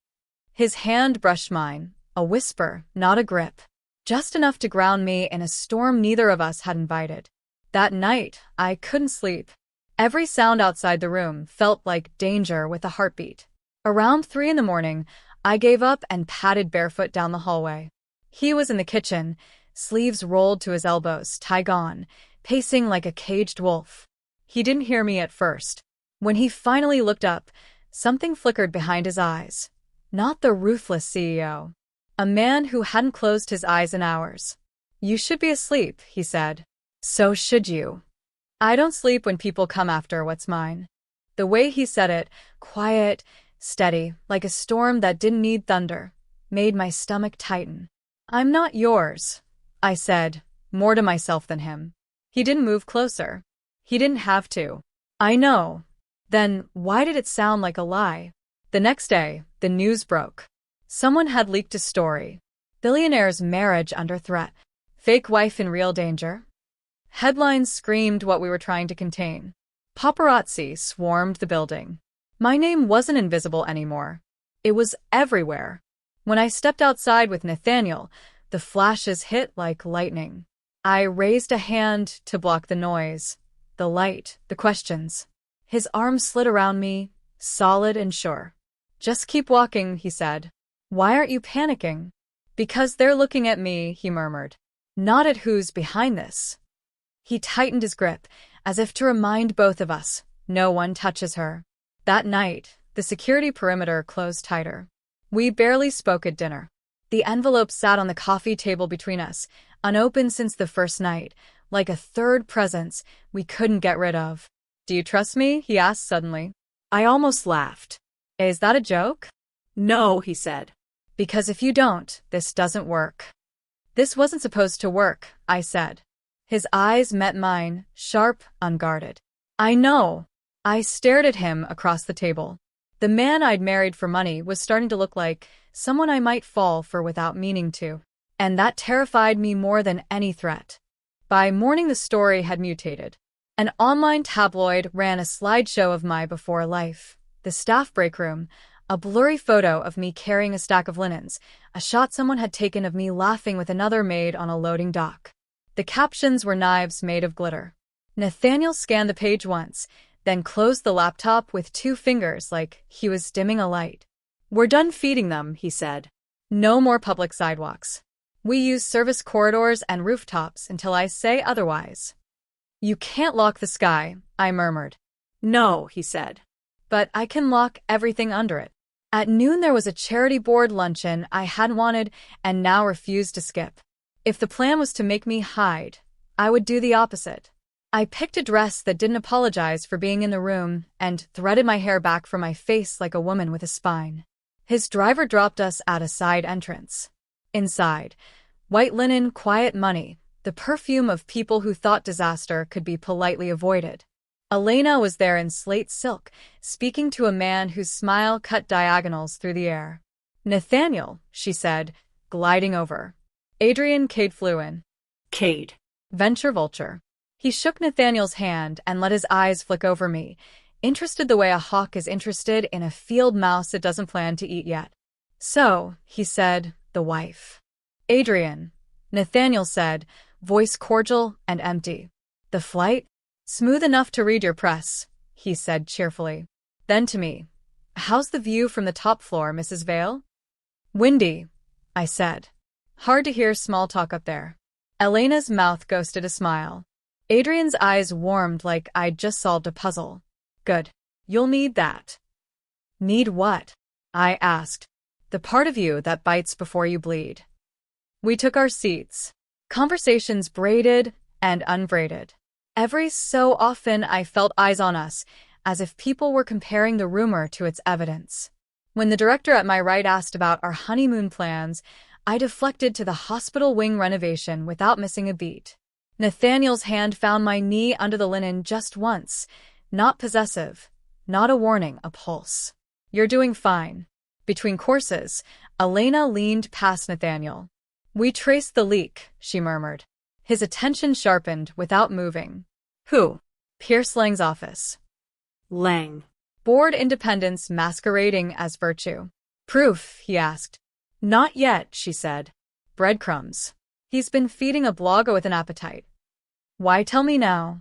His hand brushed mine, a whisper, not a grip. Just enough to ground me in a storm neither of us had invited. That night, I couldn't sleep. Every sound outside the room felt like danger with a heartbeat. Around 3 a.m, I gave up and padded barefoot down the hallway. He was in the kitchen, sleeves rolled to his elbows, tie gone, pacing like a caged wolf. He didn't hear me at first. When he finally looked up, something flickered behind his eyes. Not the ruthless CEO. A man who hadn't closed his eyes in hours. You should be asleep, he said. So should you. I don't sleep when people come after what's mine. The way he said it, quiet, steady, like a storm that didn't need thunder, made my stomach tighten. I'm not yours, I said, more to myself than him. He didn't move closer. He didn't have to. I know. Then why did it sound like a lie? The next day, the news broke. Someone had leaked a story. Billionaire's marriage under threat. Fake wife in real danger. Headlines screamed what we were trying to contain. Paparazzi swarmed the building. My name wasn't invisible anymore. It was everywhere. When I stepped outside with Nathaniel, the flashes hit like lightning. I raised a hand to block the noise, the light, the questions. His arm slid around me, solid and sure. Just keep walking, he said. Why aren't you panicking? Because they're looking at me, he murmured. Not at who's behind this. He tightened his grip, as if to remind both of us, no one touches her. That night, the security perimeter closed tighter. We barely spoke at dinner. The envelope sat on the coffee table between us, unopened since the first night, like a third presence we couldn't get rid of. Do you trust me? He asked suddenly. I almost laughed. Is that a joke? No, he said. Because if you don't, this doesn't work. This wasn't supposed to work, I said. His eyes met mine, sharp, unguarded. I know. I stared at him across the table. The man I'd married for money was starting to look like someone I might fall for without meaning to. And that terrified me more than any threat. By morning the story had mutated. An online tabloid ran a slideshow of my before life. The staff break room, A blurry photo of me carrying a stack of linens, a shot someone had taken of me laughing with another maid on a loading dock. The captions were knives made of glitter. Nathaniel scanned the page once, then closed the laptop with 2 fingers like he was dimming a light. "We're done feeding them," he said. "No more public sidewalks. We use service corridors and rooftops until I say otherwise." "You can't lock the sky," I murmured. "No," he said. "But I can lock everything under it." At noon there was a charity board luncheon I hadn't wanted and now refused to skip. If the plan was to make me hide, I would do the opposite. I picked a dress that didn't apologize for being in the room and threaded my hair back from my face like a woman with a spine. His driver dropped us at a side entrance. Inside, white linen, quiet money, the perfume of people who thought disaster could be politely avoided. Elena was there in slate silk, speaking to a man whose smile cut diagonals through the air. "Nathaniel," she said, gliding over. "Adrian Cade flew in." "Cade." "Venture vulture." He shook Nathaniel's hand and let his eyes flick over me, interested the way a hawk is interested in a field mouse it doesn't plan to eat yet. "So," he said, "the wife." "Adrian," Nathaniel said, voice cordial and empty. "The flight?" "Smooth enough to read your press," he said cheerfully. Then to me, "How's the view from the top floor, Mrs. Vale?" "Windy," I said. "Hard to hear small talk up there." Elena's mouth ghosted a smile. Adrian's eyes warmed like I'd just solved a puzzle. "Good. You'll need that." "Need what?" I asked. "The part of you that bites before you bleed." We took our seats. Conversations braided and unbraided. Every so often I felt eyes on us, as if people were comparing the rumor to its evidence. When the director at my right asked about our honeymoon plans, I deflected to the hospital wing renovation without missing a beat. Nathaniel's hand found my knee under the linen just once, not possessive, not a warning, a pulse. "You're doing fine." Between courses, Elena leaned past Nathaniel. "We traced the leak," she murmured. His attention sharpened without moving. "Who?" "Pierce Lang's office." Lang. Board independence masquerading as virtue. "Proof?" he asked. "Not yet," she said. "Breadcrumbs. He's been feeding a blogger with an appetite." "Why tell me now?"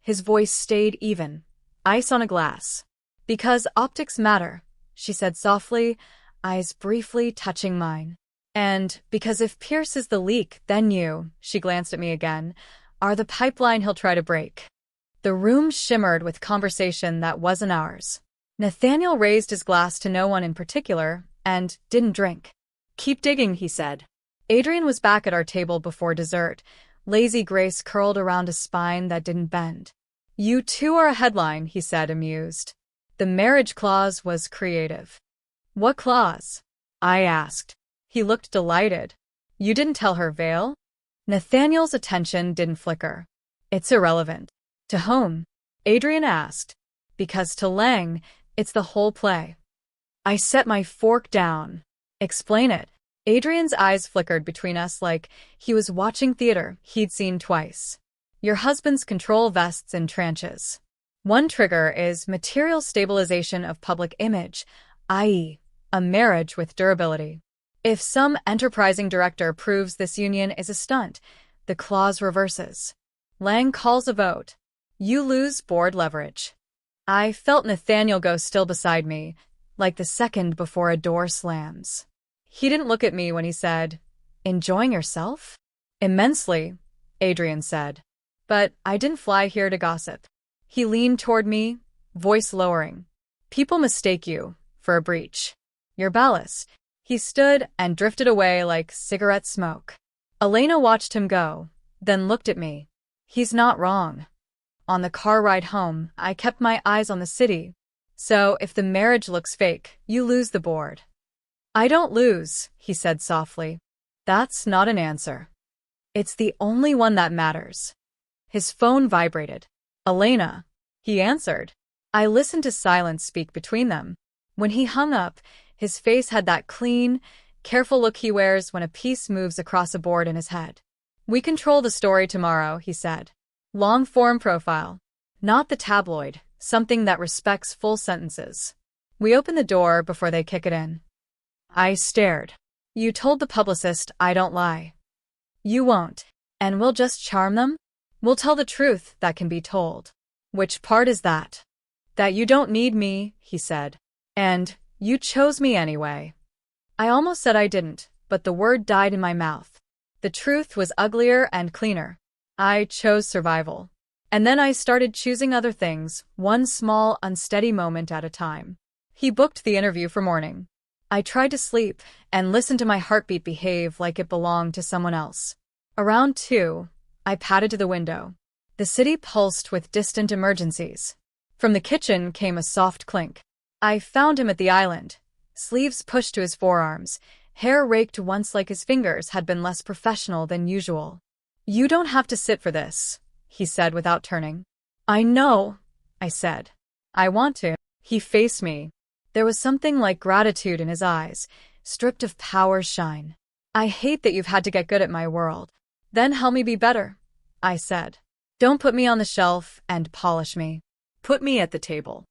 His voice stayed even. Ice on a glass. "Because optics matter," she said softly, eyes briefly touching mine. "And because if Pierce is the leak, then you," she glanced at me again, "are the pipeline he'll try to break." The room shimmered with conversation that wasn't ours. Nathaniel raised his glass to no one in particular and didn't drink. "Keep digging," he said. Adrian was back at our table before dessert, lazy grace curled around a spine that didn't bend. "You two are a headline," he said, amused. The marriage clause was creative. "What clause?" I asked. He looked delighted. "You didn't tell her, Vale?" Nathaniel's attention didn't flicker. "It's irrelevant." "To whom?" Adrian asked. "Because to Lang, it's the whole play." I set my fork down. "Explain it." Adrian's eyes flickered between us like he was watching theater he'd seen twice. "Your husband's control vests in tranches. One trigger is material stabilization of public image, i.e., a marriage with durability. If some enterprising director proves this union is a stunt, the clause reverses. Lang calls a vote. You lose board leverage." I felt Nathaniel go still beside me, like the second before a door slams. He didn't look at me when he said, "Enjoying yourself?" "Immensely," Adrian said. "But I didn't fly here to gossip." He leaned toward me, voice lowering. "People mistake you for a breach. Your ballast." He stood and drifted away like cigarette smoke. Elena watched him go, then looked at me. He's not wrong. On the car ride home, I kept my eyes on the city. "So if the marriage looks fake, you lose the board." "I don't lose," he said softly. "That's not an answer. It's the only one that matters." His phone vibrated. "Elena." He answered. I listened to silence speak between them. When he hung up, his face had that clean, careful look he wears when a piece moves across a board in his head. "We control the story tomorrow," he said. "Long-form profile. Not the tabloid, something that respects full sentences." We open the door before they kick it in. I stared. You told the publicist I don't lie. You won't. And we'll just charm them? We'll tell the truth that can be told. Which part is that? That you don't need me, he said. And you chose me anyway. I almost said I didn't, but the word died in my mouth. The truth was uglier and cleaner. I chose survival. And then I started choosing other things, one small, unsteady moment at a time. He booked the interview for morning. I tried to sleep and listened to my heartbeat behave like it belonged to someone else. Around 2, I padded to the window. The city pulsed with distant emergencies. From the kitchen came a soft clink. I found him at the island, sleeves pushed to his forearms, hair raked once like his fingers had been less professional than usual. You don't have to sit for this, he said without turning. I know, I said. I want to. He faced me. There was something like gratitude in his eyes, stripped of power's shine. I hate that you've had to get good at my world. Then help me be better, I said. Don't put me on the shelf and polish me. Put me at the table.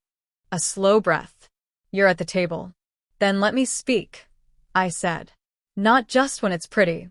A slow breath. You're at the table. Then let me speak, I said. Not just when it's pretty.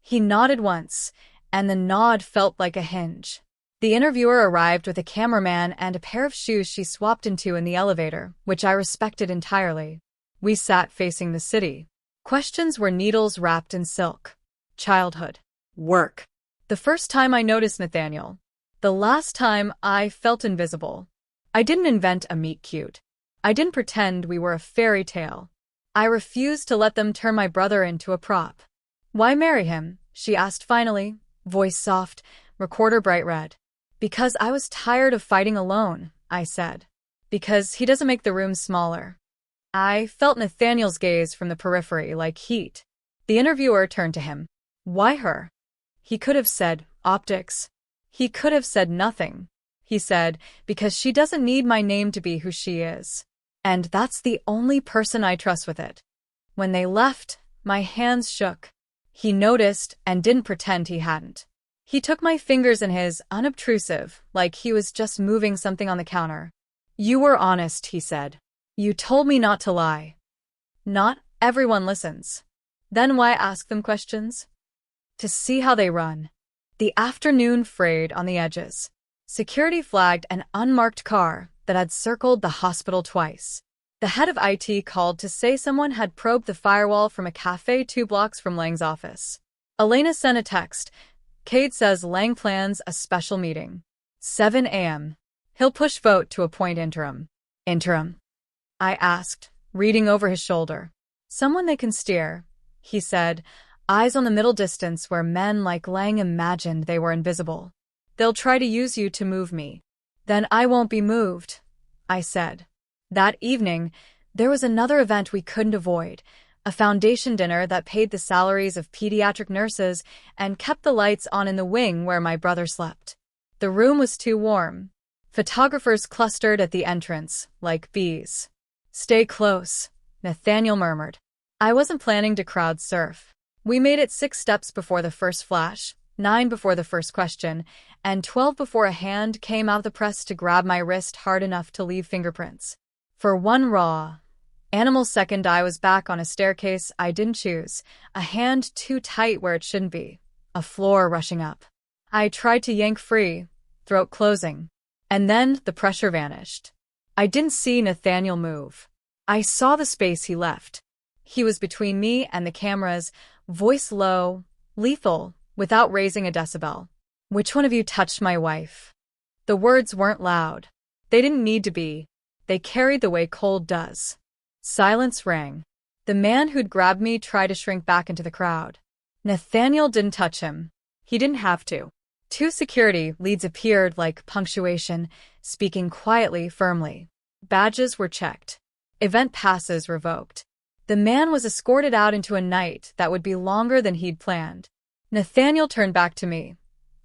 He nodded once, and the nod felt like a hinge. The interviewer arrived with a cameraman and a pair of shoes she swapped into in the elevator, which I respected entirely. We sat facing the city. Questions were needles wrapped in silk. Childhood. Work. The first time I noticed Nathaniel. The last time I felt invisible. I didn't invent a meet-cute. I didn't pretend we were a fairy tale. I refused to let them turn my brother into a prop. Why marry him? She asked finally, voice soft, recorder bright red. Because I was tired of fighting alone, I said. Because he doesn't make the room smaller. I felt Nathaniel's gaze from the periphery like heat. The interviewer turned to him. Why her? He could have said, optics. He could have said nothing. He said, because she doesn't need my name to be who she is. And that's the only person I trust with it. When they left, my hands shook. He noticed and didn't pretend he hadn't. He took my fingers in his, unobtrusive, like he was just moving something on the counter. You were honest, he said. You told me not to lie. Not everyone listens. Then why ask them questions? To see how they run. The afternoon frayed on the edges. Security flagged an unmarked car that had circled the hospital twice. The head of IT called to say someone had probed the firewall from a cafe 2 blocks from Lang's office. Elena sent a text. Cade says Lang plans a special meeting. 7 a.m. He'll push vote to appoint interim. Interim? I asked, reading over his shoulder. Someone they can steer, he said, eyes on the middle distance where men like Lang imagined they were invisible. They'll try to use you to move me. Then I won't be moved, I said. That evening, there was another event we couldn't avoid, a foundation dinner that paid the salaries of pediatric nurses and kept the lights on in the wing where my brother slept. The room was too warm. Photographers clustered at the entrance, like bees. Stay close, Nathaniel murmured. I wasn't planning to crowd surf. We made it 6 steps before the first flash, 9 before the first question, and 12 before a hand came out of the press to grab my wrist hard enough to leave fingerprints. For one raw, animal second, I was back on a staircase I didn't choose, a hand too tight where it shouldn't be, a floor rushing up. I tried to yank free, throat closing, and then the pressure vanished. I didn't see Nathaniel move. I saw the space he left. He was between me and the cameras, voice low, lethal, without raising a decibel. Which one of you touched my wife? The words weren't loud. They didn't need to be. They carried the way cold does. Silence rang. The man who'd grabbed me tried to shrink back into the crowd. Nathaniel didn't touch him. He didn't have to. 2 security leads appeared like punctuation, speaking quietly, firmly. Badges were checked. Event passes revoked. The man was escorted out into a night that would be longer than he'd planned. Nathaniel turned back to me,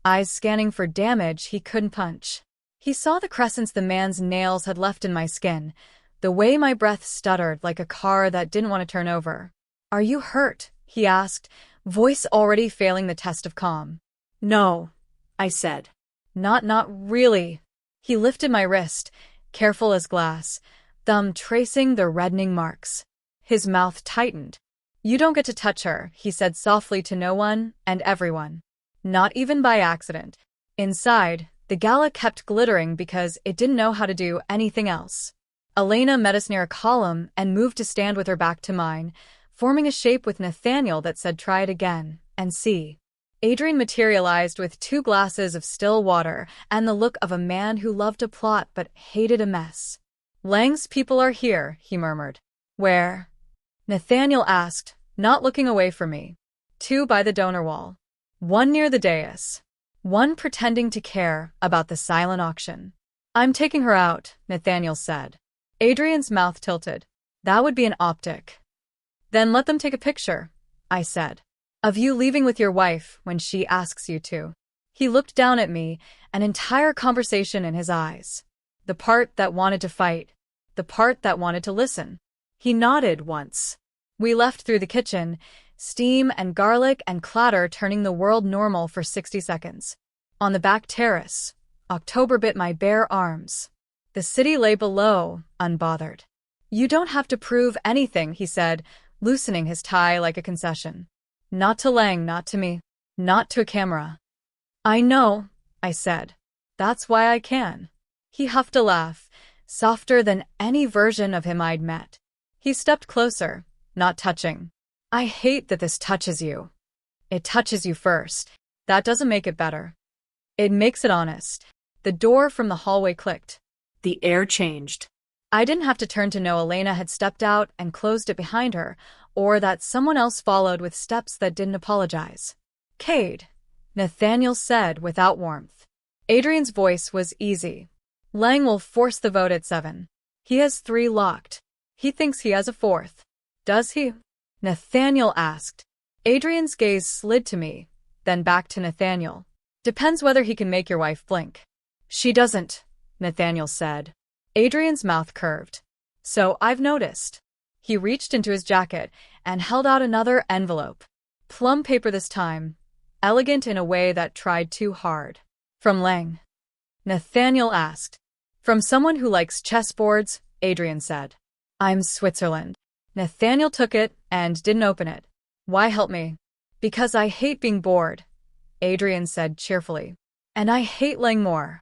eyes scanning for damage he couldn't punch. He saw the crescents the man's nails had left in my skin, the way my breath stuttered like a car that didn't want to turn over. Are you hurt? He asked, voice already failing the test of calm. No, I said. Not really. He lifted my wrist, careful as glass, thumb tracing the reddening marks. His mouth tightened. "You don't get to touch her," he said softly to no one and everyone. Not even by accident. Inside, the gala kept glittering because it didn't know how to do anything else. Elena met us near a column and moved to stand with her back to mine, forming a shape with Nathaniel that said "try it again," and see. Adrian materialized with 2 glasses of still water and the look of a man who loved a plot but hated a mess. "Lang's people are here," he murmured. "Where?" Nathaniel asked, not looking away from me. 2 by the donor wall. 1 near the dais. 1 pretending to care about the silent auction. "I'm taking her out," Nathaniel said. Adrian's mouth tilted. "That would be an optic." "Then let them take a picture," I said. "Of you leaving with your wife when she asks you to." He looked down at me, an entire conversation in his eyes. The part that wanted to fight. The part that wanted to listen. He nodded once. We left through the kitchen, steam and garlic and clatter turning the world normal for 60 seconds. On the back terrace, October bit my bare arms. The city lay below, unbothered. "You don't have to prove anything," he said, loosening his tie like a concession. "Not to Lang, not to me, not to a camera." "I know," I said. "That's why I can." He huffed a laugh, softer than any version of him I'd met. He stepped closer, not touching. "I hate that this touches you." "It touches you first. That doesn't make it better. It makes it honest." The door from the hallway clicked. The air changed. I didn't have to turn to know Elena had stepped out and closed it behind her, or that someone else followed with steps that didn't apologize. "Cade," Nathaniel said without warmth. Adrian's voice was easy. "Lang will force the vote at 7. He has 3 locked. He thinks he has a 4th. Does he?" Nathaniel asked. Adrian's gaze slid to me, then back to Nathaniel. "Depends whether he can make your wife blink." "She doesn't," Nathaniel said. Adrian's mouth curved. "So I've noticed." He reached into his jacket and held out another envelope. Plum paper this time, elegant in a way that tried too hard. "From Lang?" Nathaniel asked. "From someone who likes chessboards," Adrian said. "I'm Switzerland." Nathaniel took it and didn't open it. "Why help me?" "Because I hate being bored," Adrian said cheerfully. "And I hate Lang more."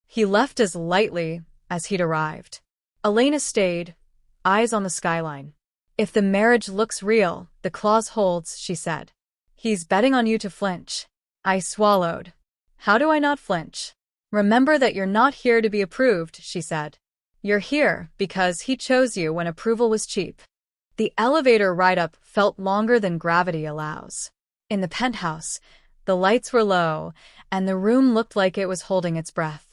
He left as lightly as he'd arrived. Elena stayed, eyes on the skyline. "If the marriage looks real, the clause holds," she said. "He's betting on you to flinch." I swallowed. "How do I not flinch?" "Remember that you're not here to be approved," she said. "You're here because he chose you when approval was cheap." The elevator ride-up felt longer than gravity allows. In the penthouse, the lights were low, and the room looked like it was holding its breath.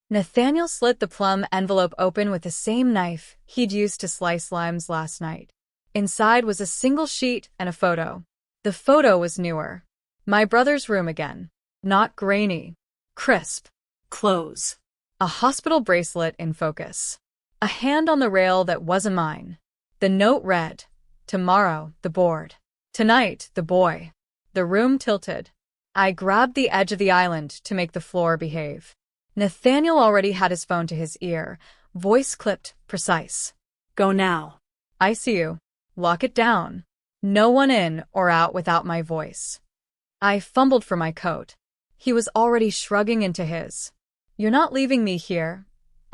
Nathaniel slit the plum envelope open with the same knife he'd used to slice limes last night. Inside was a single sheet and a photo. The photo was newer. My brother's room again. Not grainy. Crisp. Clothes. A hospital bracelet in focus. A hand on the rail that wasn't mine. The note read, "Tomorrow, the board. Tonight, the boy." The room tilted. I grabbed the edge of the island to make the floor behave. Nathaniel already had his phone to his ear, voice clipped, precise. "Go now." "I see you. Lock it down." No one in or out without my voice. I fumbled for my coat. He was already shrugging into his. "You're not leaving me here,"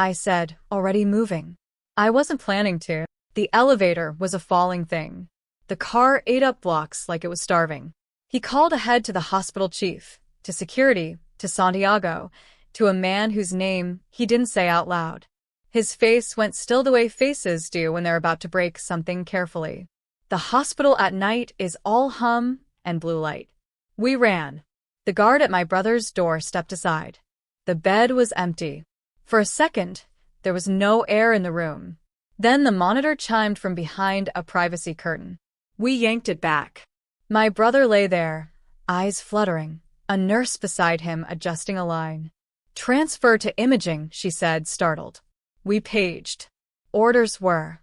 I said, already moving. I wasn't planning to. The elevator was a falling thing. The car ate up blocks like it was starving. He called ahead to the hospital chief, to security, to Santiago, to a man whose name he didn't say out loud. His face went still the way faces do when they're about to break something carefully. The hospital at night is all hum and blue light. We ran. The guard at my brother's door stepped aside. The bed was empty. For a second, there was no air in the room. Then the monitor chimed from behind a privacy curtain. We yanked it back. My brother lay there, eyes fluttering, a nurse beside him adjusting a line. "Transfer to imaging," she said, startled. We paged. Orders were.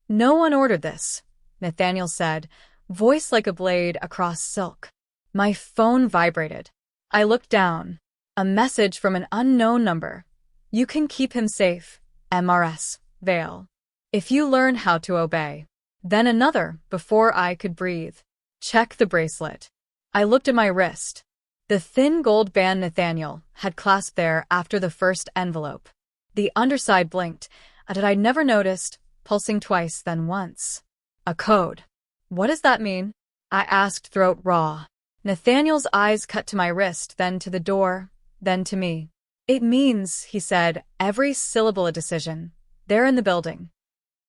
"No one ordered this," Nathaniel said, voice like a blade across silk. My phone vibrated. I looked down. A message from an unknown number. "You can keep him safe. MRS. Vale." If you learn how to obey. Then another, before I could breathe. Check the bracelet. I looked at my wrist. The thin gold band Nathaniel had clasped there after the first envelope. The underside blinked, and I'd never noticed, pulsing twice then once. A code. What does that mean? I asked, throat raw. Nathaniel's eyes cut to my wrist, then to the door, then to me. It means, he said, every syllable a decision. They're in the building.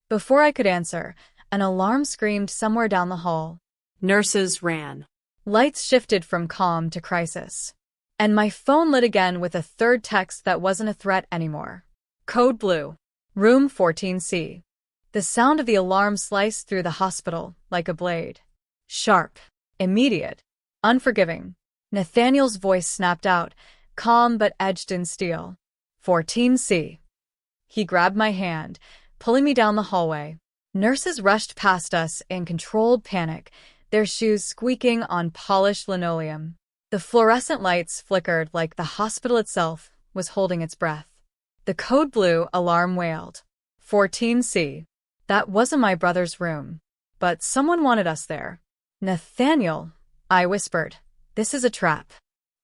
Before I could answer, an alarm screamed somewhere down the hall. Nurses ran. Lights shifted from calm to crisis. And my phone lit again with a third text that wasn't a threat anymore. Code blue. Room 14C. The sound of the alarm sliced through the hospital like a blade. Sharp. Immediate. Unforgiving. Nathaniel's voice snapped out, calm but edged in steel. 14C. He grabbed my hand, pulling me down the hallway. Nurses rushed past us in controlled panic, their shoes squeaking on polished linoleum. The fluorescent lights flickered like the hospital itself was holding its breath. The code blue alarm wailed. 14C. That wasn't my brother's room. But someone wanted us there. Nathaniel, I whispered. This is a trap.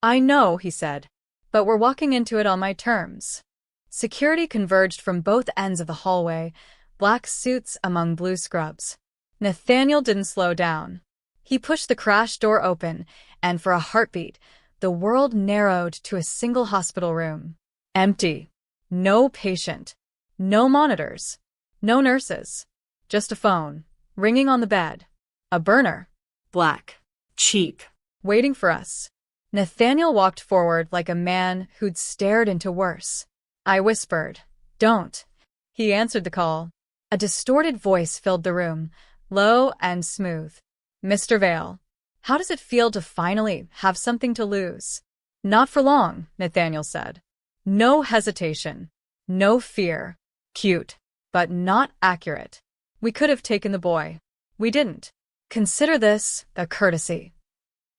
I know, he said. But we're walking into it on my terms. Security converged from both ends of the hallway, black suits among blue scrubs. Nathaniel didn't slow down. He pushed the crash door open, and for a heartbeat, the world narrowed to a single hospital room. Empty. No patient. No monitors. No nurses. Just a phone, ringing on the bed. A burner. Black. Cheap. Waiting for us. Nathaniel walked forward like a man who'd stared into worse. I whispered, "Don't." He answered the call. A distorted voice filled the room, low and smooth. "Mr. Vale, how does it feel to finally have something to lose?" "Not for long," Nathaniel said. No hesitation. No fear. Cute, but not accurate. We could have taken the boy. We didn't. Consider this a courtesy.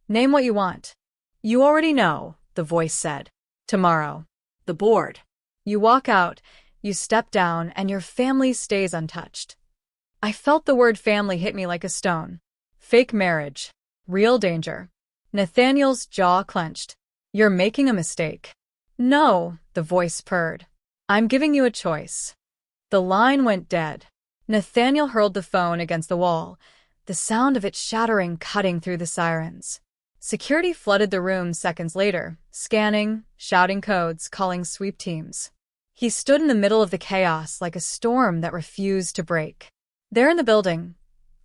Name what you want. You already know, the voice said. Tomorrow. The board. You walk out, you step down, and your family stays untouched. I felt the word family hit me like a stone. Fake marriage. Real danger. Nathaniel's jaw clenched. You're making a mistake. No, the voice purred. I'm giving you a choice. The line went dead. Nathaniel hurled the phone against the wall, the sound of it shattering cutting through the sirens. Security flooded the room seconds later, scanning, shouting codes, calling sweep teams. He stood in the middle of the chaos like a storm that refused to break. "They're in the building,"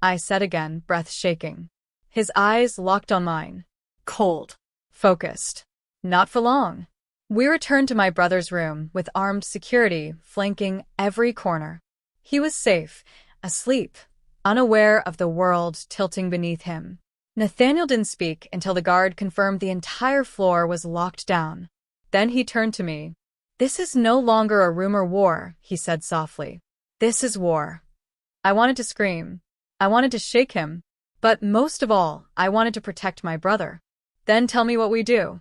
I said again, breath shaking. His eyes locked on mine. Cold. Focused. Not for long. We returned to my brother's room with armed security flanking every corner. He was safe, asleep, unaware of the world tilting beneath him. Nathaniel didn't speak until the guard confirmed the entire floor was locked down. Then he turned to me. "This is no longer a rumor war," he said softly. "This is war." I wanted to scream. I wanted to shake him. But most of all, I wanted to protect my brother. "Then tell me what we do."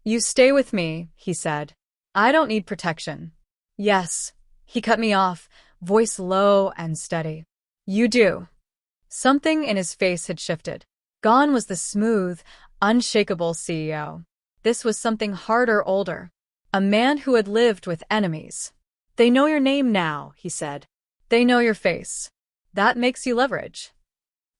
"You stay with me," he said. "I don't need protection." "Yes." He cut me off, voice low and steady. "You do." Something in his face had shifted. Gone was the smooth, unshakable CEO. This was something harder, older. A man who had lived with enemies. "They know your name now," he said. "They know your face. That makes you leverage."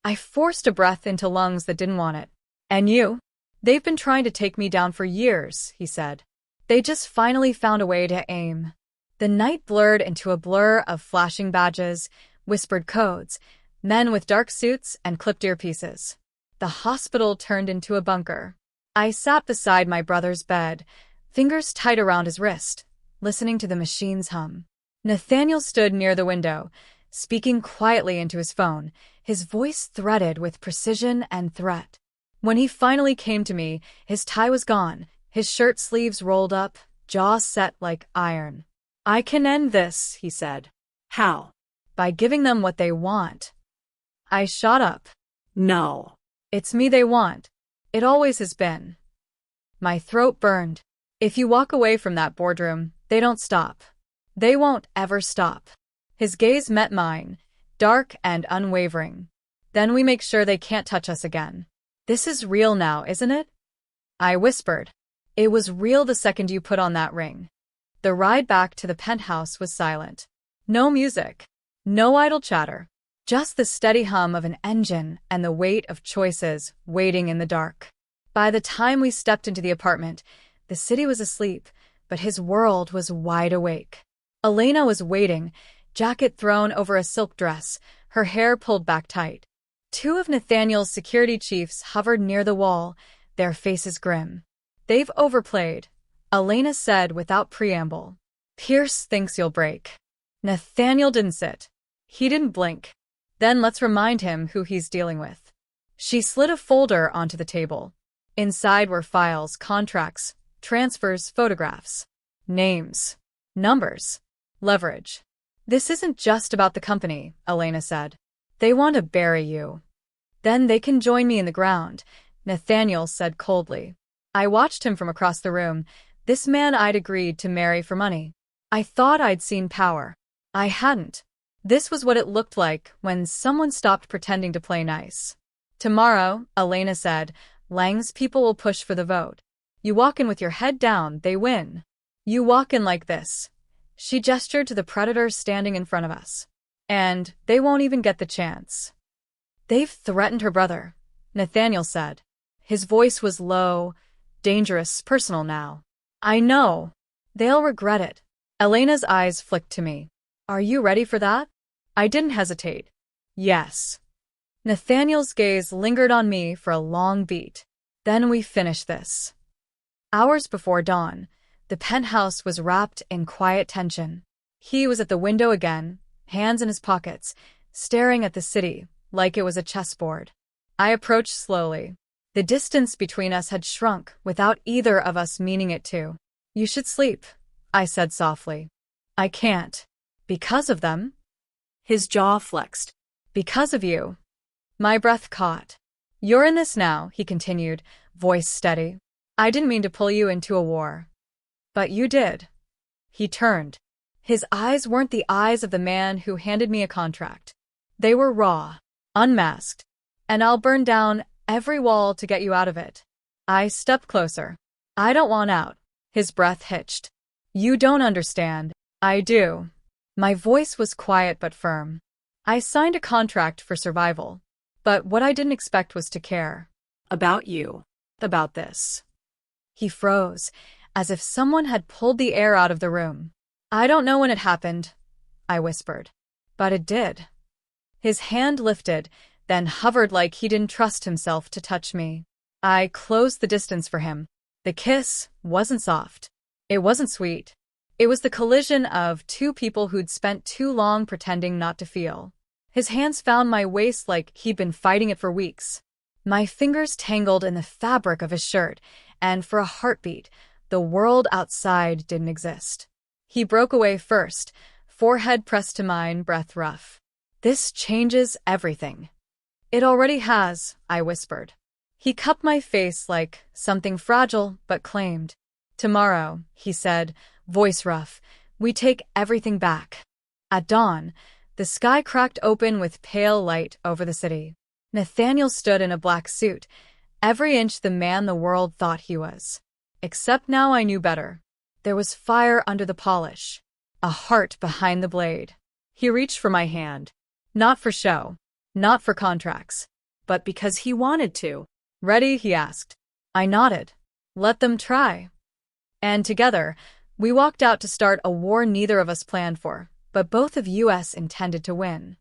I forced a breath into lungs that didn't want it. "And you? They've been trying to take me down for years," he said. "They just finally found a way to aim." The night blurred into a blur of flashing badges, whispered codes, men with dark suits and clipped earpieces. The hospital turned into a bunker. I sat beside my brother's bed, fingers tight around his wrist, listening to the machine's hum. Nathaniel stood near the window, speaking quietly into his phone, his voice threaded with precision and threat. When he finally came to me, his tie was gone, his shirt sleeves rolled up, jaw set like iron. "I can end this," he said. "How?" "By giving them what they want." I shot up. "No." "It's me they want. It always has been." My throat burned. "If you walk away from that boardroom, they don't stop. They won't ever stop." His gaze met mine, dark and unwavering. Then we make sure they can't touch us again. This is real now, isn't it? I whispered. It was real the second you put on that ring. The ride back to the penthouse was silent. No music. No idle chatter. Just the steady hum of an engine and the weight of choices waiting in the dark. By the time we stepped into the apartment, the city was asleep, but his world was wide awake. Elena was waiting, jacket thrown over a silk dress, her hair pulled back tight. Two of Nathaniel's security chiefs hovered near the wall, their faces grim. They've overplayed, Elena said without preamble. Pierce thinks you'll break. Nathaniel didn't sit. He didn't blink. Then let's remind him who he's dealing with. She slid a folder onto the table. Inside were files, contracts, transfers, photographs, names, numbers, leverage. This isn't just about the company, Elena said. They want to bury you. Then they can join me in the ground, Nathaniel said coldly. I watched him from across the room, this man I'd agreed to marry for money. I thought I'd seen power. I hadn't. This was what it looked like when someone stopped pretending to play nice. Tomorrow, Elena said, Lang's people will push for the vote. You walk in with your head down, they win. You walk in like this. She gestured to the predators standing in front of us. And they won't even get the chance. They've threatened her brother, Nathaniel said. His voice was low, dangerous, personal now. I know. They'll regret it. Elena's eyes flicked to me. Are you ready for that? I didn't hesitate. Yes. Nathaniel's gaze lingered on me for a long beat. Then we finished this. Hours before dawn, the penthouse was wrapped in quiet tension. He was at the window again, hands in his pockets, staring at the city like it was a chessboard. I approached slowly. The distance between us had shrunk without either of us meaning it to. You should sleep, I said softly. I can't. Because of them? His jaw flexed. Because of you. My breath caught. You're in this now, he continued, voice steady. I didn't mean to pull you into a war. But you did. He turned. His eyes weren't the eyes of the man who handed me a contract. They were raw, unmasked. And I'll burn down every wall to get you out of it. I stepped closer. I don't want out. His breath hitched. You don't understand. I do. My voice was quiet but firm. I signed a contract for survival. But what I didn't expect was to care. About you. About this. He froze, as if someone had pulled the air out of the room. I don't know when it happened, I whispered. But it did. His hand lifted, then hovered like he didn't trust himself to touch me. I closed the distance for him. The kiss wasn't soft. It wasn't sweet. It was the collision of two people who'd spent too long pretending not to feel. His hands found my waist like he'd been fighting it for weeks. My fingers tangled in the fabric of his shirt, and for a heartbeat, the world outside didn't exist. He broke away first, forehead pressed to mine, breath rough. This changes everything. It already has, I whispered. He cupped my face like something fragile but claimed. Tomorrow, he said, voice rough, we take everything back. At dawn, the sky cracked open with pale light over the city. Nathaniel stood in a black suit, every inch the man the world thought he was. Except now I knew better. There was fire under the polish, a heart behind the blade. He reached for my hand. Not for show, not for contracts, but because he wanted to. Ready? He asked. I nodded. Let them try. And together, we walked out to start a war neither of us planned for, but both of us intended to win.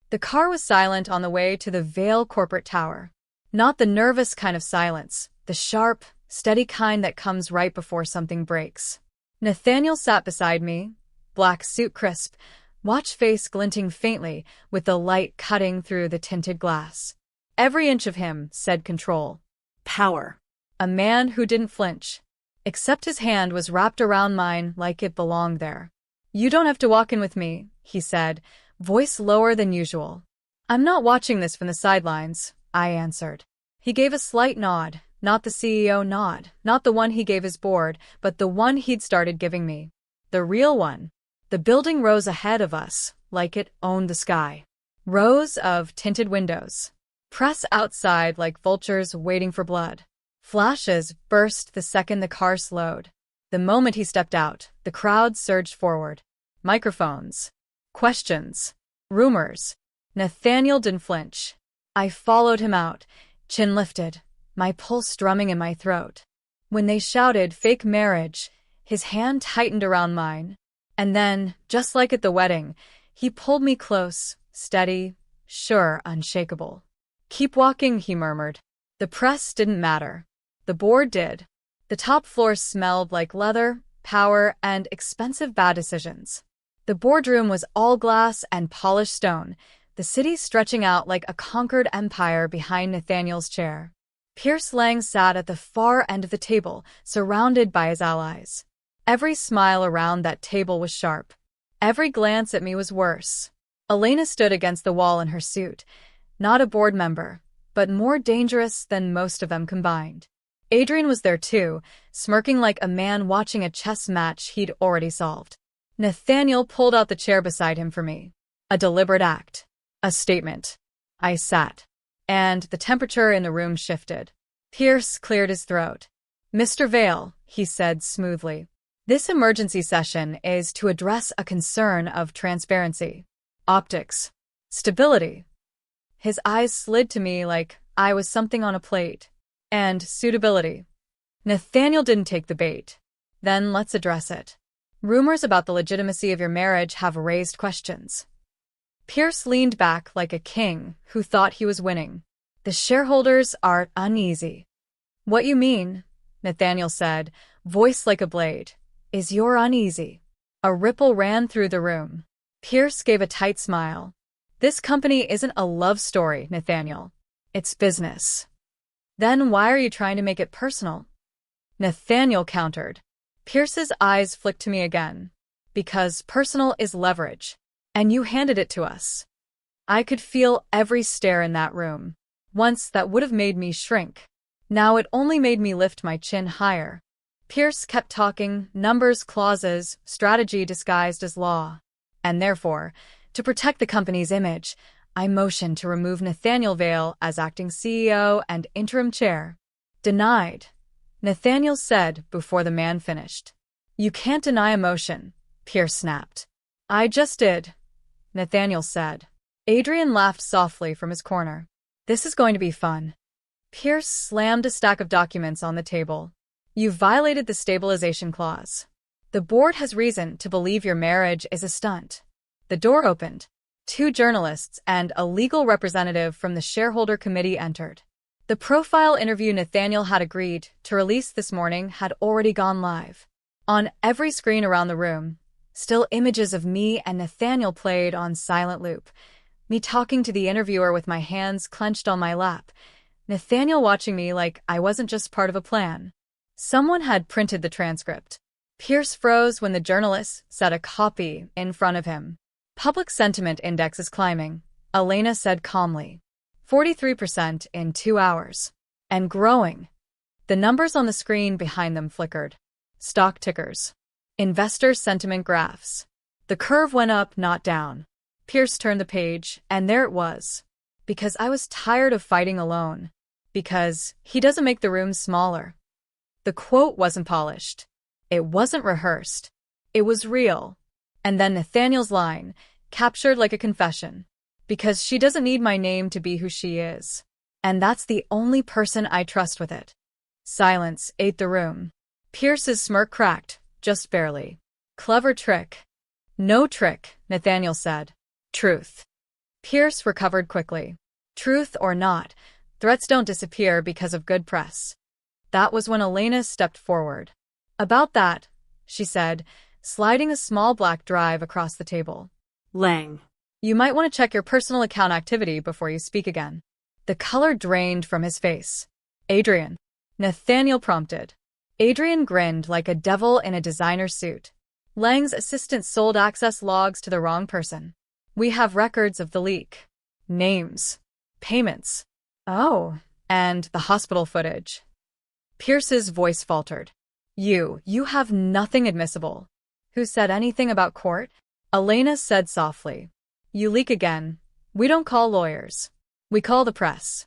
The car was silent on the way to the Vale corporate tower. Not the nervous kind of silence, the sharp, steady kind that comes right before something breaks. Nathaniel sat beside me, black suit crisp, watch face glinting faintly with the light cutting through the tinted glass. Every inch of him said control. Power. A man who didn't flinch. Except his hand was wrapped around mine like it belonged there. You don't have to walk in with me, he said, voice lower than usual. I'm not watching this from the sidelines, I answered. He gave a slight nod, not the CEO nod, not the one he gave his board, but the one he'd started giving me. The real one. The building rose ahead of us, like it owned the sky. Rows of tinted windows. Press outside like vultures waiting for blood. Flashes burst the second the car slowed. The moment he stepped out, the crowd surged forward. Microphones. Questions. Rumors. Nathaniel didn't flinch. I followed him out, chin lifted, my pulse drumming in my throat. When they shouted fake marriage, his hand tightened around mine. And then, just like at the wedding, he pulled me close, steady, sure, unshakable. Keep walking, he murmured. The press didn't matter. The board did. The top floor smelled like leather, power, and expensive bad decisions. The boardroom was all glass and polished stone, the city stretching out like a conquered empire behind Nathaniel's chair. Pierce Lang sat at the far end of the table, surrounded by his allies. Every smile around that table was sharp. Every glance at me was worse. Elena stood against the wall in her suit, not a board member, but more dangerous than most of them combined. Adrian was there too, smirking like a man watching a chess match he'd already solved. Nathaniel pulled out the chair beside him for me. A deliberate act. A statement. I sat. And the temperature in the room shifted. Pierce cleared his throat. Mr. Vale, he said smoothly. This emergency session is to address a concern of transparency. Optics. Stability. His eyes slid to me like I was something on a plate. And suitability. Nathaniel didn't take the bait. Then let's address it. Rumors about the legitimacy of your marriage have raised questions. Pierce leaned back like a king who thought he was winning. The shareholders are uneasy. What you mean, Nathaniel said, voice like a blade, is you're uneasy. A ripple ran through the room. Pierce gave a tight smile. This company isn't a love story, Nathaniel. It's business. Then why are you trying to make it personal? Nathaniel countered. Pierce's eyes flicked to me again. Because personal is leverage. And you handed it to us. I could feel every stare in that room. Once that would have made me shrink. Now it only made me lift my chin higher. Pierce kept talking, numbers, clauses, strategy disguised as law. And therefore, to protect the company's image, I motioned to remove Nathaniel Vale as acting CEO and interim chair. Denied, Nathaniel said before the man finished. You can't deny a motion, Pierce snapped. I just did, Nathaniel said. Adrian laughed softly from his corner. This is going to be fun. Pierce slammed a stack of documents on the table. You violated the stabilization clause. The board has reason to believe your marriage is a stunt. The door opened. 2 journalists and a legal representative from the shareholder committee entered. The profile interview Nathaniel had agreed to release this morning had already gone live. On every screen around the room, still images of me and Nathaniel played on silent loop. Me talking to the interviewer with my hands clenched on my lap. Nathaniel watching me like I wasn't just part of a plan. Someone had printed the transcript. Pierce froze when the journalist set a copy in front of him. Public sentiment index is climbing, Elena said calmly. 43% in 2 hours. And growing. The numbers on the screen behind them flickered. Stock tickers. Investor sentiment graphs. The curve went up, not down. Pierce turned the page, and there it was. Because I was tired of fighting alone. Because he doesn't make the room smaller. The quote wasn't polished. It wasn't rehearsed. It was real. And then Nathaniel's line, captured like a confession. Because she doesn't need my name to be who she is. And that's the only person I trust with it. Silence ate the room. Pierce's smirk cracked, just barely. Clever trick. No trick, Nathaniel said. Truth. Pierce recovered quickly. Truth or not, threats don't disappear because of good press. That was when Elena stepped forward. About that, she said, sliding a small black drive across the table. Lang. You might want to check your personal account activity before you speak again. The color drained from his face. Adrian. Nathaniel prompted. Adrian grinned like a devil in a designer suit. Lang's assistant sold access logs to the wrong person. We have records of the leak. Names. Payments. Oh, and the hospital footage. Pierce's voice faltered. You have nothing admissible. Who said anything about court? Elena said softly. You leak again. We don't call lawyers. We call the press.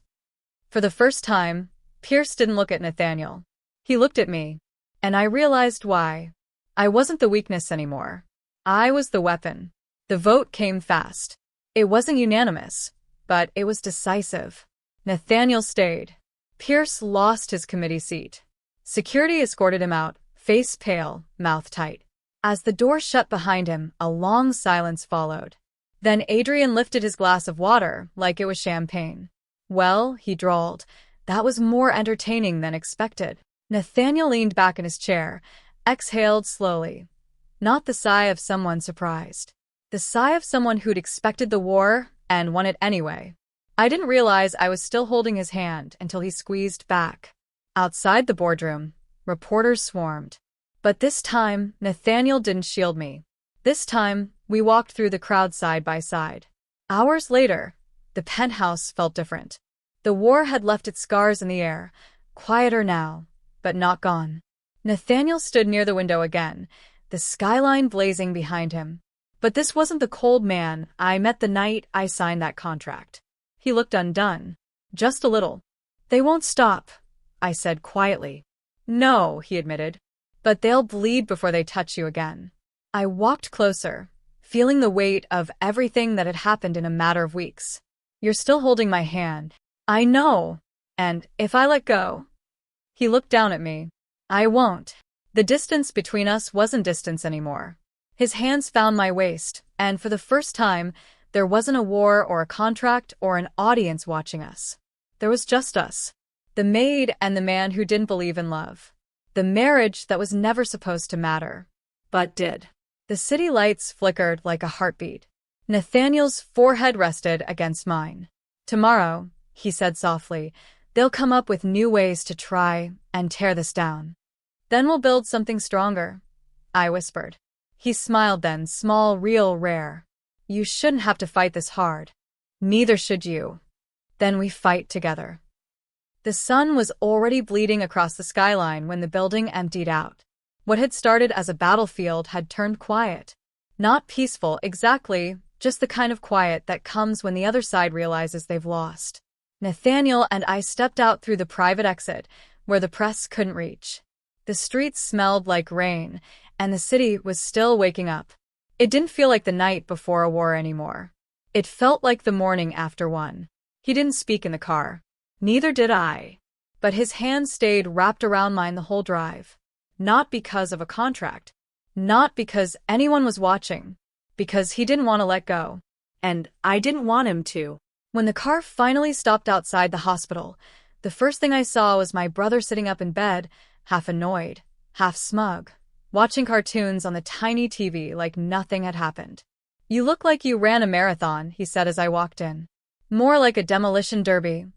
For the first time, Pierce didn't look at Nathaniel. He looked at me. And I realized why. I wasn't the weakness anymore. I was the weapon. The vote came fast. It wasn't unanimous, but it was decisive. Nathaniel stayed. Pierce lost his committee seat. Security escorted him out, face pale, mouth tight. As the door shut behind him, a long silence followed. Then Adrian lifted his glass of water like it was champagne. Well, he drawled, that was more entertaining than expected. Nathaniel leaned back in his chair, exhaled slowly. Not the sigh of someone surprised. The sigh of someone who'd expected the war and won it anyway. I didn't realize I was still holding his hand until he squeezed back. Outside the boardroom, reporters swarmed. But this time, Nathaniel didn't shield me. This time, we walked through the crowd side by side. Hours later, the penthouse felt different. The war had left its scars in the air, quieter now, but not gone. Nathaniel stood near the window again, the skyline blazing behind him. But this wasn't the cold man I met the night I signed that contract. He looked undone. Just a little. They won't stop, I said quietly. No, he admitted. But they'll bleed before they touch you again. I walked closer, feeling the weight of everything that had happened in a matter of weeks. You're still holding my hand. I know. And if I let go... He looked down at me. I won't. The distance between us wasn't distance anymore. His hands found my waist, and for the first time, there wasn't a war or a contract or an audience watching us. There was just us. The maid and the man who didn't believe in love. The marriage that was never supposed to matter. But did. The city lights flickered like a heartbeat. Nathaniel's forehead rested against mine. Tomorrow, he said softly, they'll come up with new ways to try and tear this down. Then we'll build something stronger, I whispered. He smiled then, small, real, rare. You shouldn't have to fight this hard. Neither should you. Then we fight together. The sun was already bleeding across the skyline when the building emptied out. What had started as a battlefield had turned quiet. Not peaceful exactly, just the kind of quiet that comes when the other side realizes they've lost. Nathaniel and I stepped out through the private exit, where the press couldn't reach. The streets smelled like rain, and the city was still waking up. It didn't feel like the night before a war anymore. It felt like the morning after one. He didn't speak in the car. Neither did I. But his hand stayed wrapped around mine the whole drive. Not because of a contract. Not because anyone was watching. Because he didn't want to let go. And I didn't want him to. When the car finally stopped outside the hospital, the first thing I saw was my brother sitting up in bed, half annoyed, half smug, watching cartoons on the tiny TV like nothing had happened. You look like you ran a marathon, he said as I walked in. More like a demolition derby,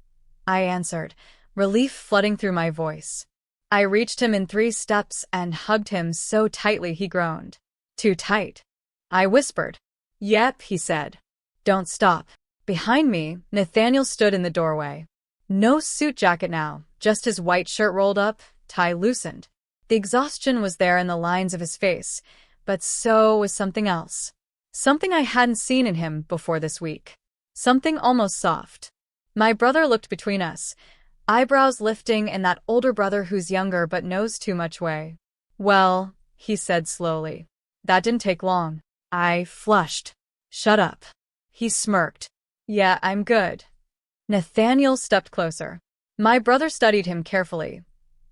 I answered, relief flooding through my voice. I reached him in 3 steps and hugged him so tightly he groaned. Too tight. I whispered. Yep, he said. Don't stop. Behind me, Nathaniel stood in the doorway. No suit jacket now, just his white shirt rolled up, tie loosened. The exhaustion was there in the lines of his face, but so was something else. Something I hadn't seen in him before this week. Something almost soft. My brother looked between us, eyebrows lifting in that older brother who's younger but knows too much way. Well, he said slowly. That didn't take long. I flushed. Shut up. He smirked. Yeah, I'm good. Nathaniel stepped closer. My brother studied him carefully.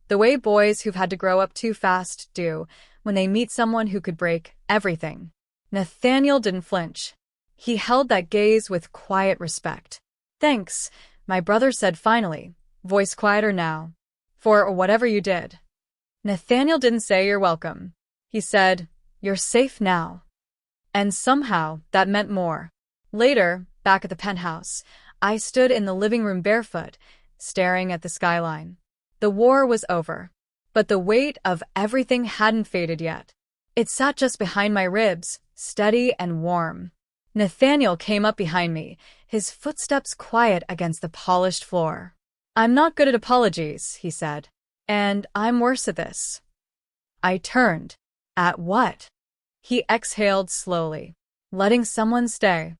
The way boys who've had to grow up too fast do when they meet someone who could break everything. Nathaniel didn't flinch. He held that gaze with quiet respect. Thanks, my brother said finally, voice quieter now. For whatever you did. Nathaniel didn't say you're welcome. He said, you're safe now. And somehow, that meant more. Later, back at the penthouse, I stood in the living room barefoot, staring at the skyline. The war was over. But the weight of everything hadn't faded yet. It sat just behind my ribs, steady and warm. Nathaniel came up behind me, his footsteps quiet against the polished floor. I'm not good at apologies, he said. And I'm worse at this. I turned. At what? He exhaled slowly. Letting someone stay.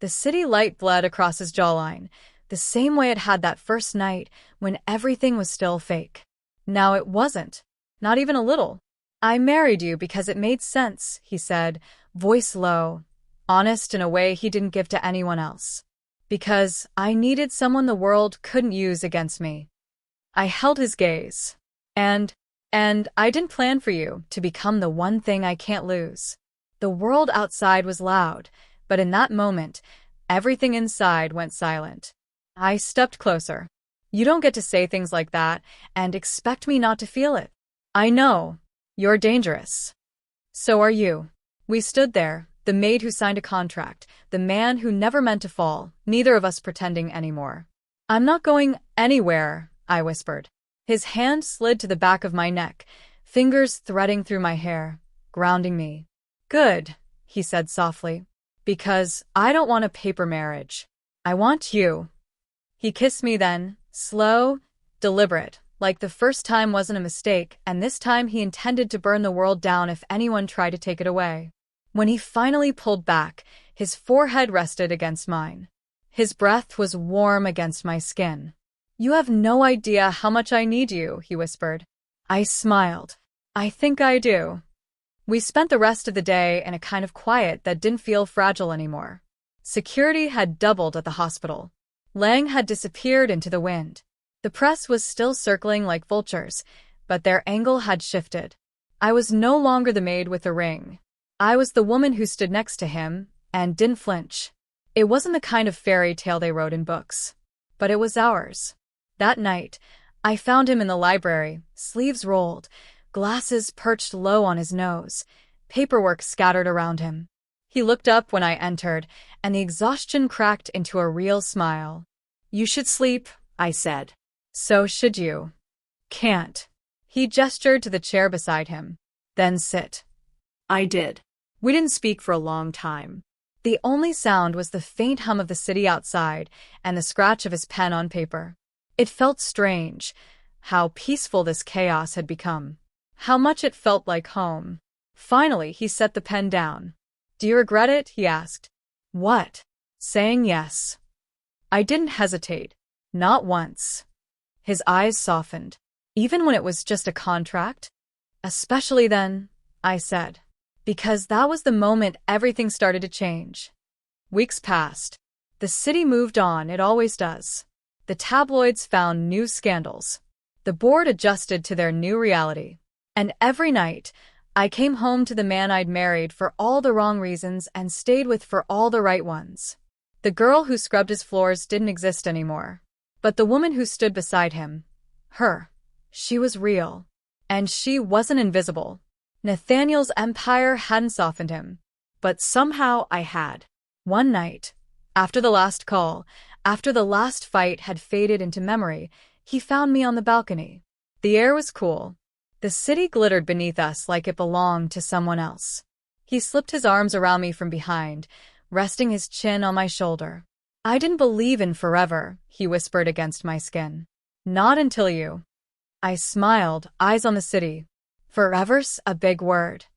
The city light bled across his jawline, the same way it had that first night when everything was still fake. Now it wasn't. Not even a little. I married you because it made sense, he said, voice low, honest in a way he didn't give to anyone else. Because I needed someone the world couldn't use against me. I held his gaze. And I didn't plan for you to become the one thing I can't lose. The world outside was loud, but in that moment, everything inside went silent. I stepped closer. You don't get to say things like that and expect me not to feel it. I know. You're dangerous. So are you. We stood there, the maid who signed a contract, the man who never meant to fall, neither of us pretending anymore. I'm not going anywhere, I whispered. His hand slid to the back of my neck, fingers threading through my hair, grounding me. Good, he said softly. Because I don't want a paper marriage. I want you. He kissed me then, slow, deliberate, like the first time wasn't a mistake, and this time he intended to burn the world down if anyone tried to take it away. When he finally pulled back, his forehead rested against mine. His breath was warm against my skin. You have no idea how much I need you, he whispered. I smiled. I think I do. We spent the rest of the day in a kind of quiet that didn't feel fragile anymore. Security had doubled at the hospital. Lang had disappeared into the wind. The press was still circling like vultures, but their angle had shifted. I was no longer the maid with the ring. I was the woman who stood next to him and didn't flinch. It wasn't the kind of fairy tale they wrote in books, but it was ours. That night, I found him in the library, sleeves rolled, glasses perched low on his nose, paperwork scattered around him. He looked up when I entered, and the exhaustion cracked into a real smile. You should sleep, I said. So should you. Can't. He gestured to the chair beside him. Then sit. I did. We didn't speak for a long time. The only sound was the faint hum of the city outside and the scratch of his pen on paper. It felt strange, how peaceful this chaos had become. How much it felt like home. Finally, he set the pen down. Do you regret it? He asked. What? Saying yes. I didn't hesitate. Not once. His eyes softened. Even when it was just a contract? Especially then, I said. Because that was the moment everything started to change. Weeks passed. The city moved on, it always does. The tabloids found new scandals. The board adjusted to their new reality. And every night, I came home to the man I'd married for all the wrong reasons and stayed with for all the right ones. The girl who scrubbed his floors didn't exist anymore. But the woman who stood beside him, she was real. And she wasn't invisible. Nathaniel's empire hadn't softened him. But somehow I had. One night, after the last call, after the last fight had faded into memory, he found me on the balcony. The air was cool. The city glittered beneath us like it belonged to someone else. He slipped his arms around me from behind, resting his chin on my shoulder. I didn't believe in forever, he whispered against my skin. Not until you. I smiled, eyes on the city. Forever's a big word.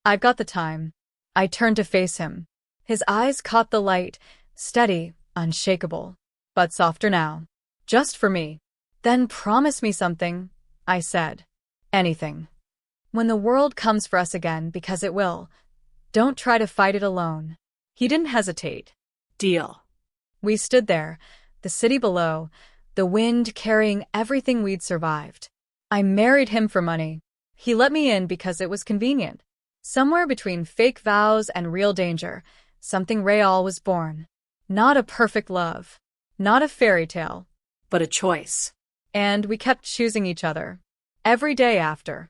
I've got the time. I turned to face him. His eyes caught the light, steady, unshakable. But softer now. Just for me. Then promise me something, I said. Anything. When the world comes for us again, because it will, don't try to fight it alone. He didn't hesitate. Deal. We stood there, the city below, the wind carrying everything we'd survived. I married him for money. He let me in because it was convenient. Somewhere between fake vows and real danger, something real was born. Not a perfect love. Not a fairy tale. But a choice. And we kept choosing each other. Every day after.